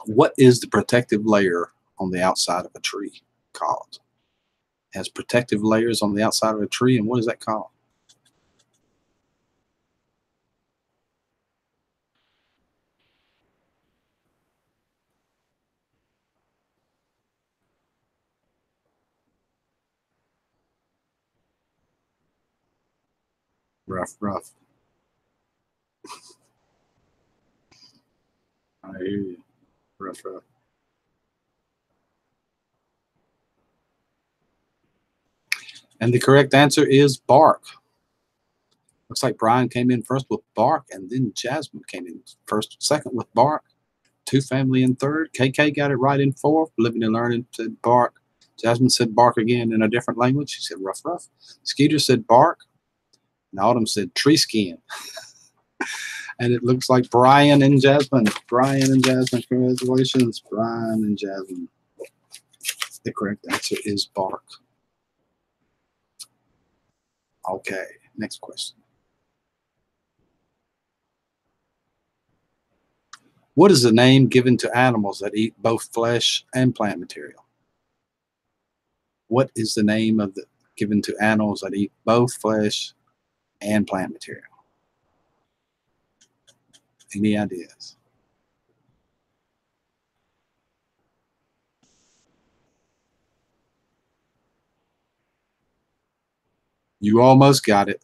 A: What is the protective layer on the outside of a tree called? It has protective layers on the outside of a tree, and what is that called? Rough, rough. I hear you. Rough, rough. And the correct answer is bark. Looks like Brian came in first with bark, and then Jasmine came in second with bark. Two family in third. KK got it right in fourth. Living and Learning said bark. Jasmine said bark again in a different language. She said rough, rough. Skeeter said bark. And Autumn said tree skin. And it looks like Brian and Jasmine. Brian and Jasmine. Congratulations, Brian and Jasmine. The correct answer is bark. Okay, next question. What is the name given to animals that eat both flesh and plant material? What is the name given to animals that eat both flesh and plant material? Any ideas? You almost got it.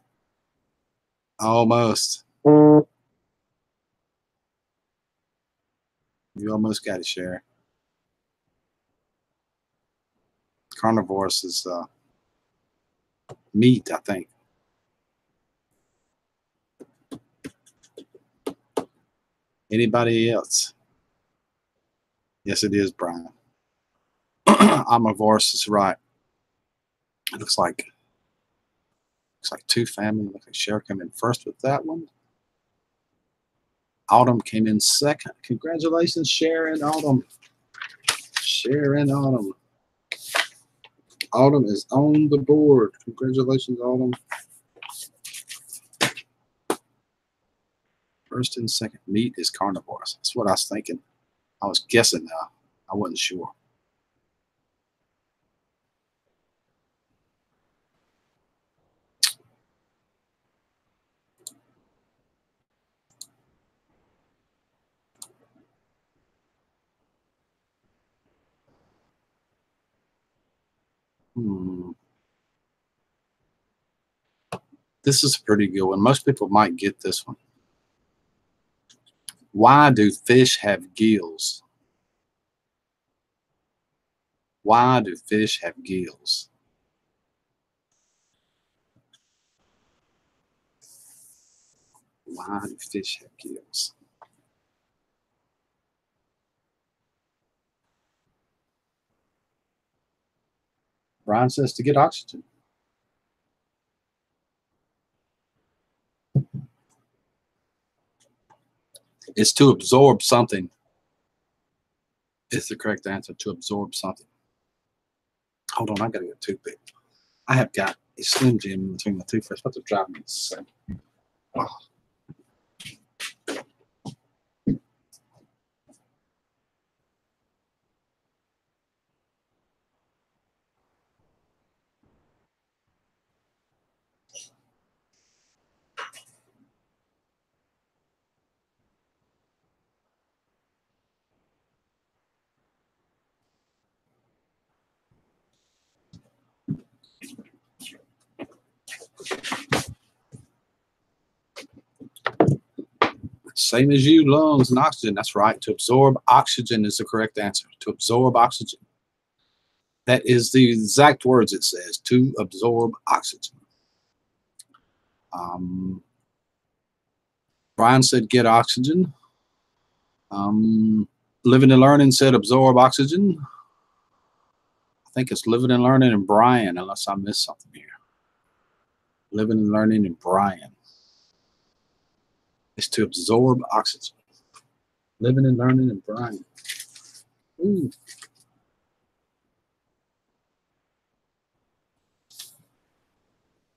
A: Almost. You almost got it, Sherry. Carnivores is meat, I think. Anybody else? Yes, it is, Brian. Omnivorous is right. It looks like two family. Looks like Cher came in first with that one. Autumn came in second. Congratulations, Cher and Autumn. Cher and Autumn. Autumn is on the board. Congratulations, Autumn. First and second. Meat is carnivores. That's what I was thinking. I was guessing now. I wasn't sure. This is a pretty good one. Most people might get this one. Why do fish have gills? Why do fish have gills? Why do fish have gills? Brian says to get oxygen. It's to absorb something. It's the correct answer, to absorb something. Hold on, I gotta get a toothpick. I have got a Slim Jim in between my toothbrush. What's driving me insane? Oh. Same as you, lungs and oxygen. That's right. To absorb oxygen is the correct answer. To absorb oxygen. That is the exact words it says. To absorb oxygen. Brian said get oxygen. Living and Learning said absorb oxygen. I think it's Living and Learning and Brian, unless I missed something here. Living and Learning and Brian. It's to absorb oxygen. Living and Learning and Brian. Ooh.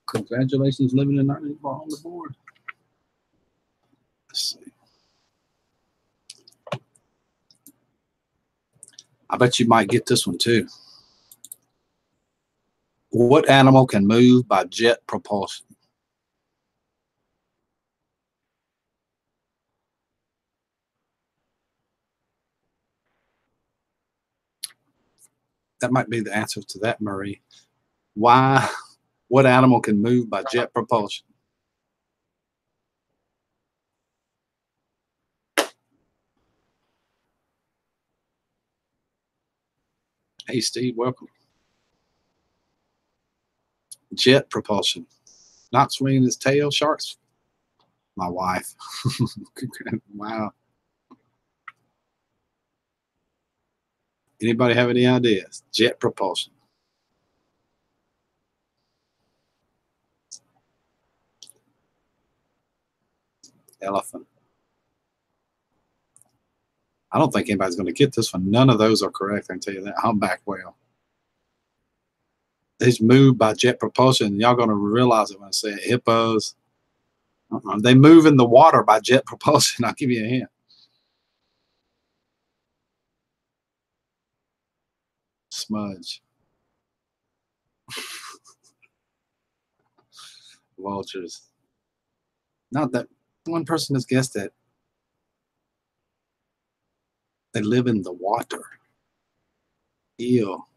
A: Congratulations, Living and Learning are on the board. Let's see. I bet you might get this one too. What animal can move by jet propulsion? That might be the answer to that, Marie. Why? What animal can move by jet propulsion? Hey, Steve, welcome. Jet propulsion. Not swinging his tail, sharks. My wife. Wow. Anybody have any ideas? Jet propulsion. Elephant. I don't think anybody's going to get this one. None of those are correct. I can tell you that. Humpback whale. These move by jet propulsion. Y'all going to realize it when I say it. Hippos. They move in the water by jet propulsion. I'll give you a hint. Smudge. Vultures. Not that one person has guessed it. They live in the water. Eel.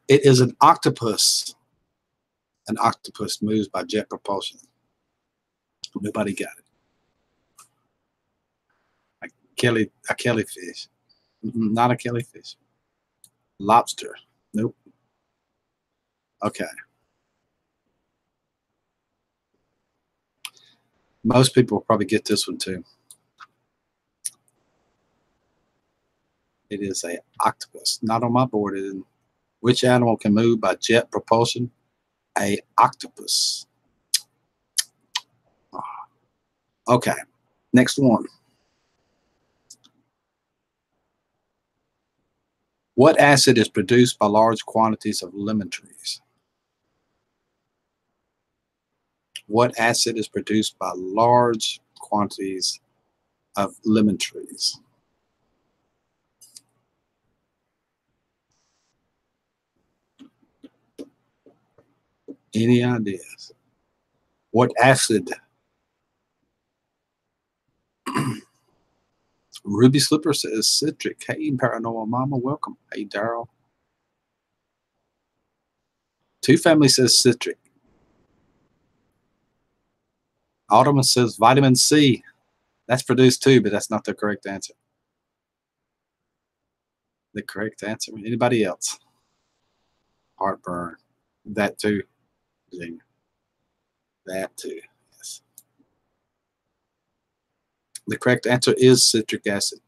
A: It is an octopus. An octopus moves by jet propulsion. Nobody got it. A jellyfish. Not a jellyfish. Lobster. Nope. Okay. Most people will probably get this one too. It is an octopus. Not on my board. It isn't. Which animal can move by jet propulsion? A octopus. Okay. Next one. What acid is produced by large quantities of lemon trees? What acid is produced by large quantities of lemon trees? Any ideas? What acid? Ruby Slipper says citric. Hey, Paranormal Mama, welcome. Hey, Daryl. Two Family says citric. Autumn says vitamin C. That's produced too, but that's not the correct answer. The correct answer. Anybody else? Heartburn. That too. Zing. That too. Yes. The correct answer is citric acid.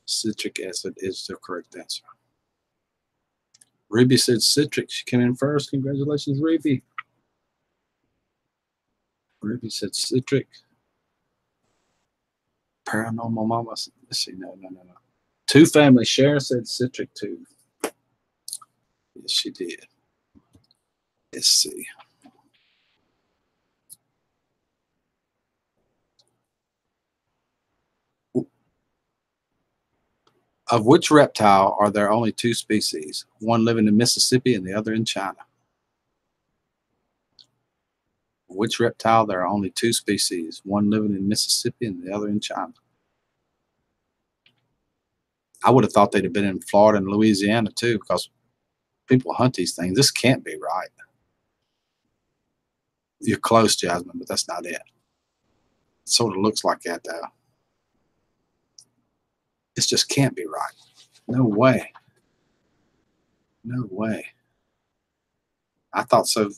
A: Citric acid is the correct answer. Ruby said citric. She came in first. Congratulations, Ruby. Ruby said citric. Paranormal Mama. Let's see. No. Two Family. Sharon said citric too. Yes, she did. Let's see. Of which reptile are there only two species? One living in Mississippi and the other in China. Which reptile there are only two species? One living in Mississippi and the other in China. I would have thought they'd have been in Florida and Louisiana too, because people hunt these things. This can't be right. You're close, Jasmine, but that's not it. It sort of looks like that, though. This just can't be right. No way. No way. I thought so.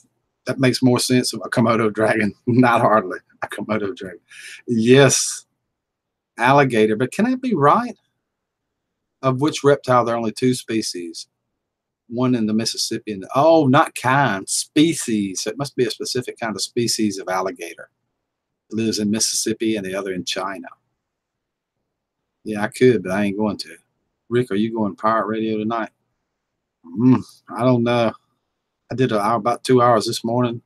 A: That makes more sense of a Komodo dragon. Not hardly a Komodo dragon. Yes, alligator. But can that be right? Of which reptile there are only 2 species? One in the Mississippi. And oh, not kind. Species. So it must be a specific kind of species of alligator. It lives in Mississippi and the other in China. Yeah, I could, but I ain't going to. Rick, are you going pirate radio tonight? I don't know. I did about 2 hours this morning.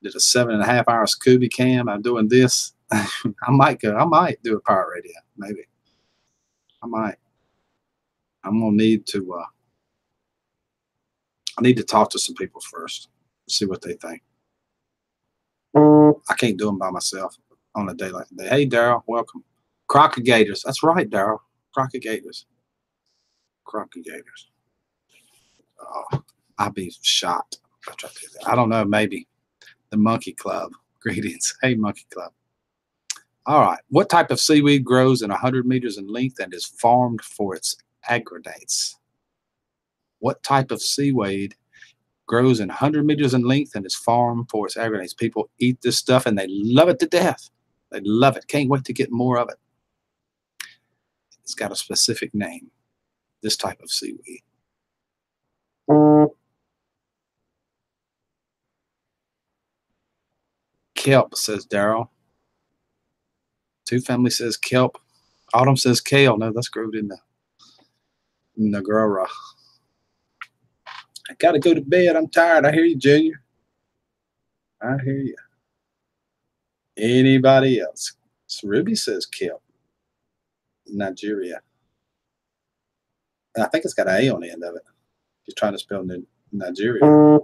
A: Did a 7.5 hour Scooby cam. I'm doing this. I might go. I might do a pirate radio. Maybe. I might. I'm gonna need to. I need to talk to some people first. See what they think. I can't do them by myself on a day like today. Hey, Daryl, welcome. Crocodigators. That's right, Daryl. Crocodigators. Crocodigators. Oh, I'll be shot. I don't know. Maybe the Monkey Club. Greetings. Hey, Monkey Club. All right. What type of seaweed grows in 100 meters in length and is farmed for its aggregates? What type of seaweed grows in 100 meters in length and is farmed for its aggregates? People eat this stuff and they love it to death. They love it. Can't wait to get more of it. It's got a specific name, this type of seaweed. Kelp, says Daryl. Two Family says kelp. Autumn says kale. No, that's grown in the Negrora. I got to go to bed. I'm tired. I hear you, Junior. I hear you. Anybody else? So Ruby says kelp. Nigeria. I think it's got an A on the end of it. He's trying to spell Nigeria.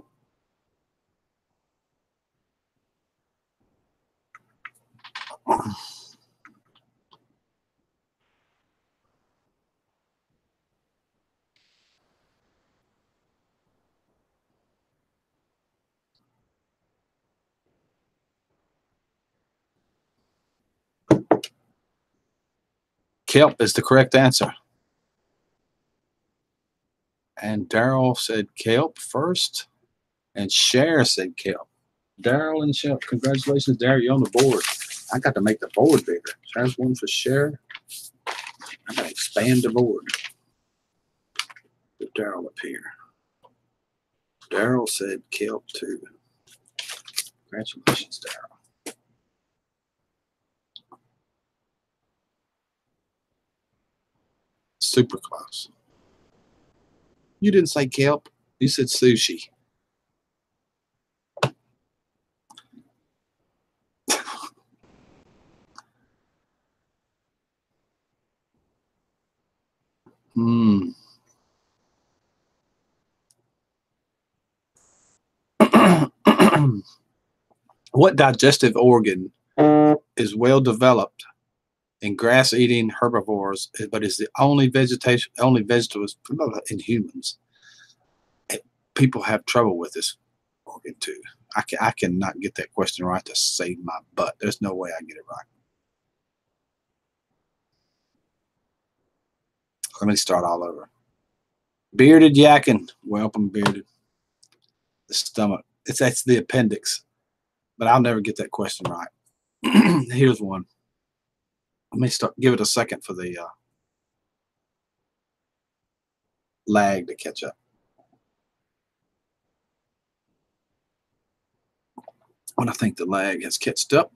A: Kelp is the correct answer. And Daryl said kelp first. And Cher said kelp. Daryl and Cher. Congratulations, Daryl. You're on the board. I got to make the board bigger. There's one for Cher. I got to expand the board. Put Daryl up here. Daryl said kelp too. Congratulations, Daryl. Super close. You didn't say kelp. You said sushi. What digestive organ is well developed in grass-eating herbivores, but is the only vegetables in humans? People have trouble with this organ too. I cannot get that question right to save my butt. There's no way I get it right. Let me start all over. Bearded yakking. Welcome, bearded. The stomach. That's the appendix. But I'll never get that question right. Here's one. Let me give it a second for the lag to catch up. When I think the lag has catched up.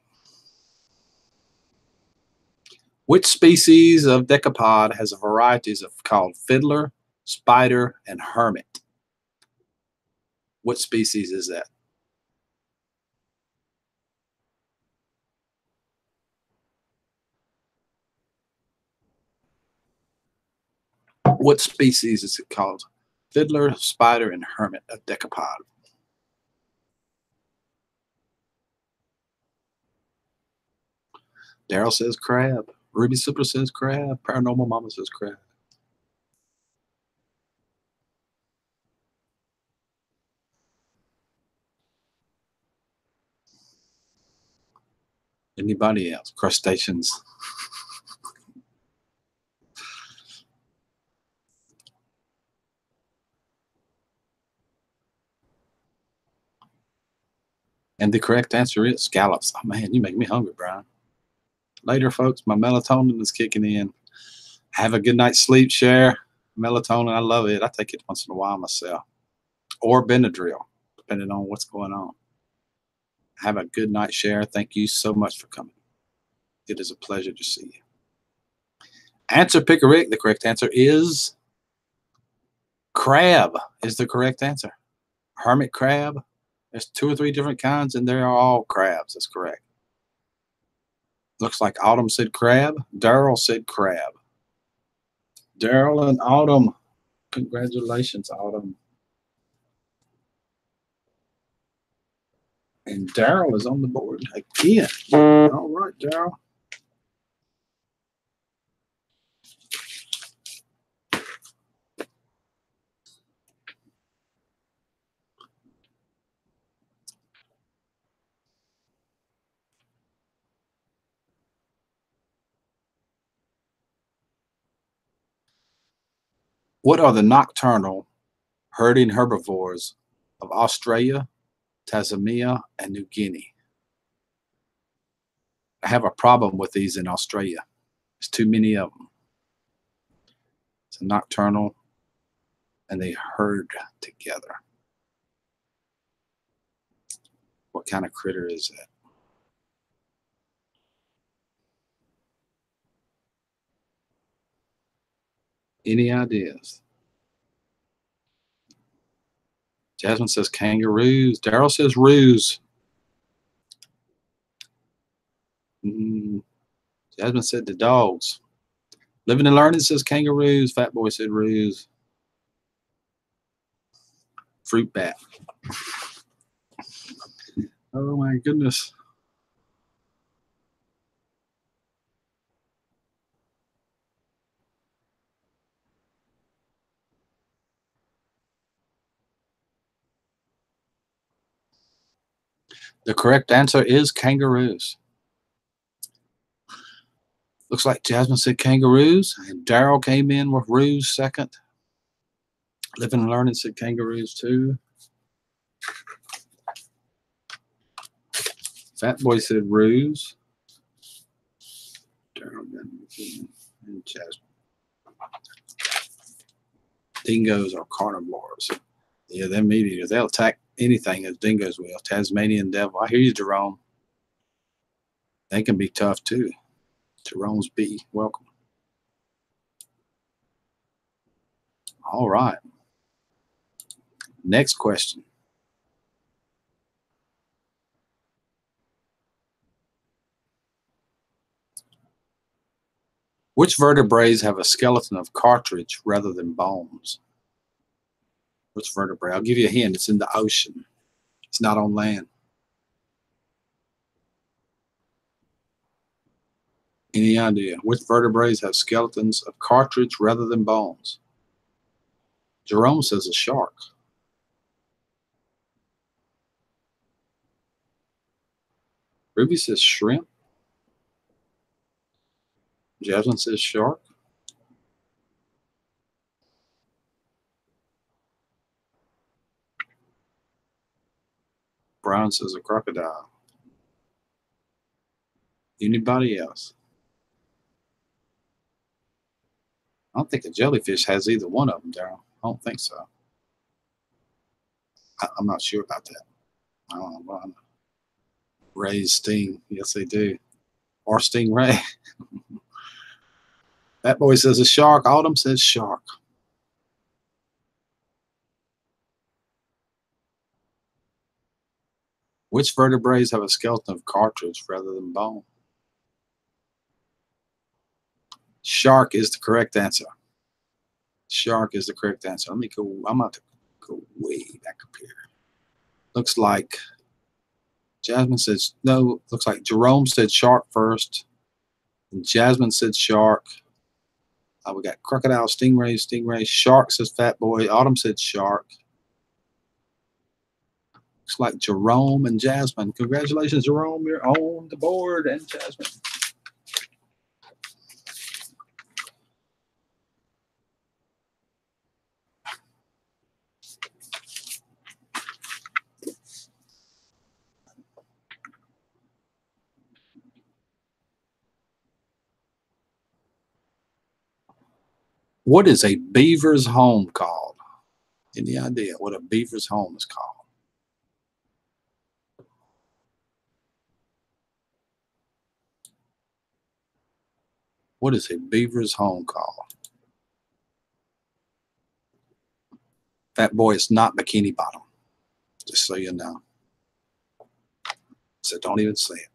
A: Which species of decapod has varieties called fiddler, spider, and hermit? What species is that? What species is it called? Fiddler, spider, and hermit of decapod. Daryl says crab. Ruby Super says crab. Paranormal Mama says crab. Anybody else? Crustaceans. And the correct answer is scallops. Oh man, you make me hungry, Brian. Later, folks, my melatonin is kicking in. Have a good night's sleep, share. Melatonin, I love it. I take it once in a while myself. Or Benadryl, depending on what's going on. Have a good night, share. Thank you so much for coming. It is a pleasure to see you. Answer, Pickerick. The correct answer is crab is the correct answer. Hermit crab. There's 2 or 3 different kinds, and they're all crabs. That's correct. Looks like Autumn said crab. Daryl said crab. Daryl and Autumn. Congratulations, Autumn. And Daryl is on the board again. All right, Daryl. What are the nocturnal herding herbivores of Australia, Tasmania, and New Guinea? I have a problem with these in Australia. There's too many of them. It's a nocturnal, and they herd together. What kind of critter is that? Any ideas? Jasmine says kangaroos. Daryl says roos. Jasmine said the dogs. Living and Learning says kangaroos. Fat Boy said roos. Fruit bat. Oh my goodness. The correct answer is kangaroos. Looks like Jasmine said kangaroos, and Daryl came in with roos second. Living and Learning said kangaroos too. Fat Boy said roos. Daryl and Jasmine. Dingoes are carnivores. Yeah, they're meat eaters. They'll attack anything as dingoes will. Tasmanian devil. I hear you, Jerome. They can be tough too. Jerome's B. Welcome. All right. Next question. Which vertebrates have a skeleton of cartilage rather than bones? Which vertebrae? I'll give you a hint. It's in the ocean. It's not on land. Any idea? Which vertebrates have skeletons of cartilage rather than bones? Jerome says a shark. Ruby says shrimp. Jasmine says shark. Brown says a crocodile. Anybody else? I don't think a jellyfish has either one of them, Daryl. I don't think so. I'm not sure about that. I don't know. Rays sting. Yes, they do. Or stingray. That boy says a shark. Autumn says shark. Which vertebrates have a skeleton of cartilage rather than bone? Shark is the correct answer. Shark is the correct answer. Let me go. I'm about to go way back up here. Looks like Jasmine says no. Looks like Jerome said shark first. And Jasmine said shark. We got crocodile, stingray. Shark says Fat Boy. Autumn said shark. Looks like Jerome and Jasmine. Congratulations, Jerome. You're on the board, and Jasmine. What is a beaver's home called? Any idea what a beaver's home is called? What is a beaver's home called? Fat boy, it's not Bikini Bottom. Just so you know. So don't even say it.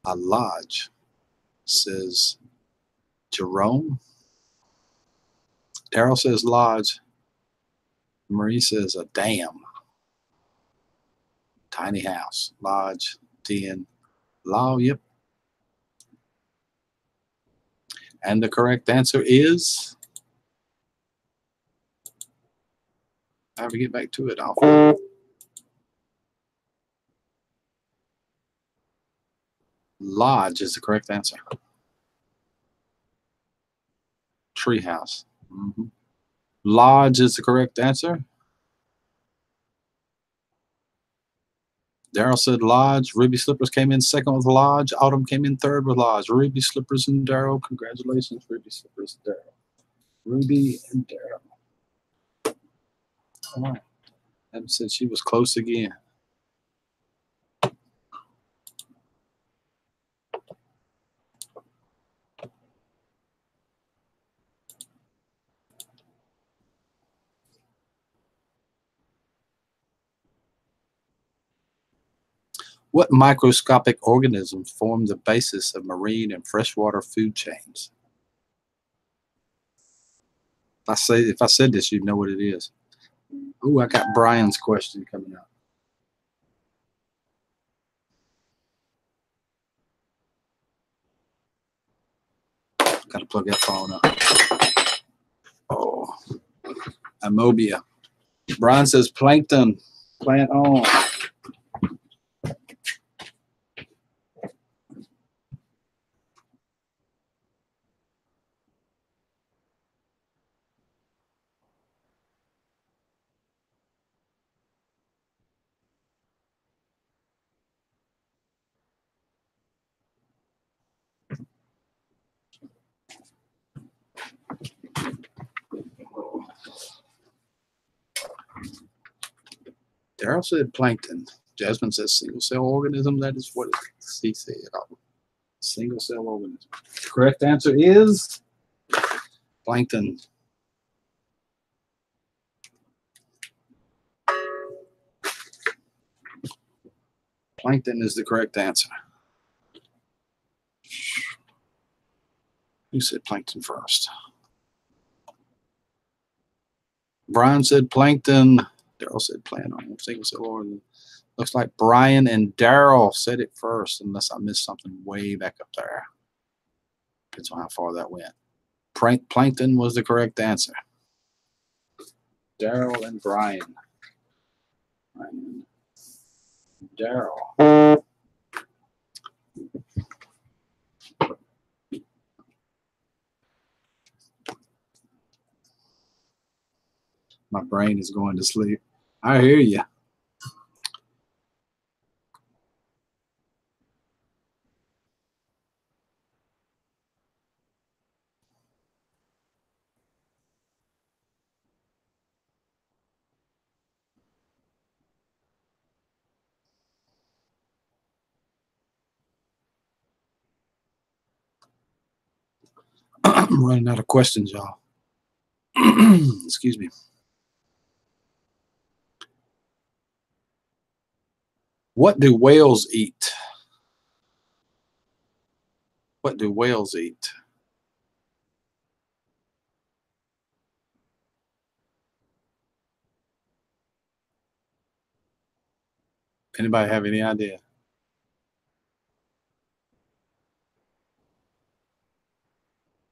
A: A lodge, says Jerome. Daryl says lodge. Marie says a dam. Tiny house. Lodge. 10. Law. Yep. And the correct answer is. I have to get back to it. Lodge is the correct answer. Treehouse. Lodge is the correct answer. Daryl said Lodge. Ruby Slippers came in second with Lodge. Autumn came in third with Lodge. Ruby Slippers and Daryl. Congratulations, Ruby Slippers and Daryl. Ruby and Daryl. All right. Em said she was close again. What microscopic organisms form the basis of marine and freshwater food chains? If I said this, you'd know what it is. Ooh, I got Brian's question coming up. Got to plug that phone up. Oh, Amobia. Brian says plankton. Plant on. Daryl said plankton. Jasmine says single cell organism. That is what he said. Single cell organism. Correct answer is plankton. Plankton is the correct answer. Who said plankton first? Brian said plankton. Daryl said plankton. Single cell organism. Looks like Brian and Daryl said it first, unless I missed something way back up there. Depends on how far that went. Plankton was the correct answer. Daryl and Brian. Daryl. My brain is going to sleep. I hear you. I'm running out of questions, y'all. Excuse me. What do whales eat? What do whales eat? Anybody have any idea?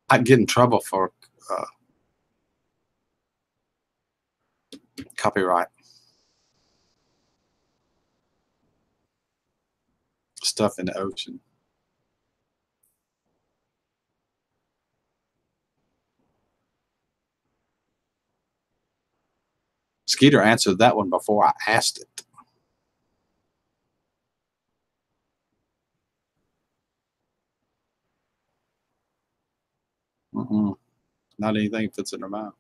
A: I'd get in trouble for copyright. Stuff in the ocean. Skeeter answered that one before I asked it. Not anything fits in her mouth.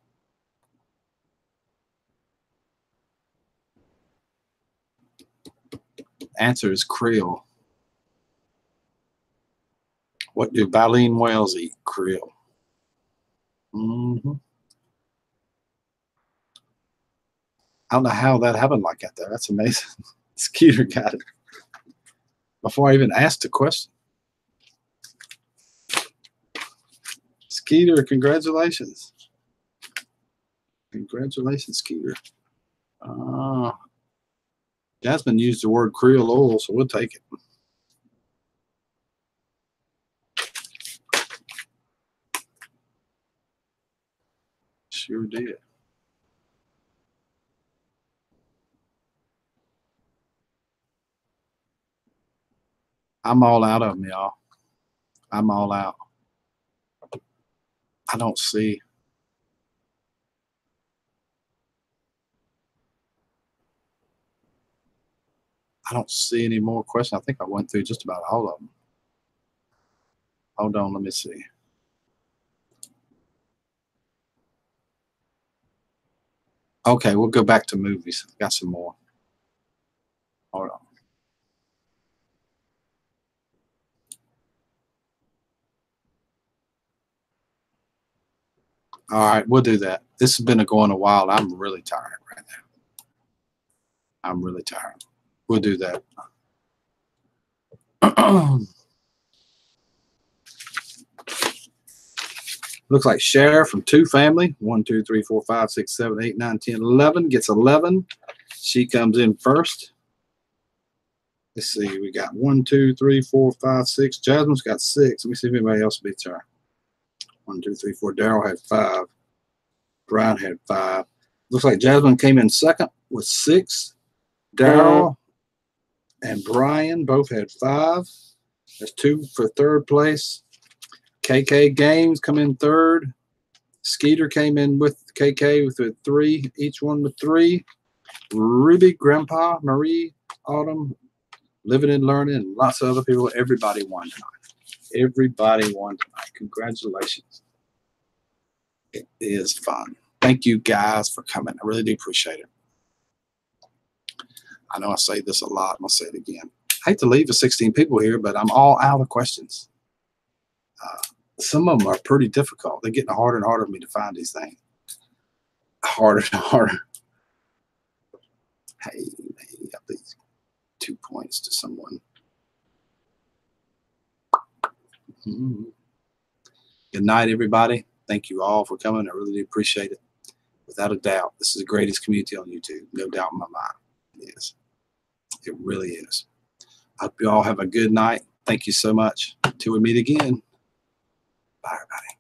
A: Answer is krill. What do baleen whales eat? Krill. I don't know how that happened like that there. That's amazing. Skeeter got it before I even asked the question. Skeeter, congratulations. Congratulations, Skeeter. Jasmine used the word krill oil, so we'll take it. Sure did. I'm all out of them, y'all. I'm all out. I don't see. I don't see any more questions. I think I went through just about all of them. Hold on, let me see. Okay, we'll go back to movies. Got some more. Hold on. All right, we'll do that. This has been going a while. I'm really tired right now. I'm really tired. We'll do that. Looks like Cher from Two Family. 1, 2, 3, 4, 5, 6, 7, 8, 9, 10, 11. Gets 11. She comes in first. Let's see. We got 1, 2, 3, 4, 5, 6. Jasmine's got 6. Let me see if anybody else beats her. 1, 2, 3, 4. Daryl had 5. Brian had 5. Looks like Jasmine came in second with 6. Daryl and Brian both had 5. That's 2 for third place. KK Games come in third. Skeeter came in with KK with 3, each one with 3. Ruby, Grandpa, Marie, Autumn, Living and Learning, and lots of other people. Everybody won tonight. Everybody won tonight. Congratulations. It is fun. Thank you guys for coming. I really do appreciate it. I know I say this a lot. I'm going to say it again. I hate to leave with 16 people here, but I'm all out of questions. Some of them are pretty difficult. They're getting harder and harder for me to find these things. Harder and harder. Hey, got these 2 points to someone. Good night, everybody. Thank you all for coming. I really do appreciate it. Without a doubt, this is the greatest community on YouTube. No doubt in my mind. It is. It really is. I hope you all have a good night. Thank you so much. Till we meet again. Bye, everybody.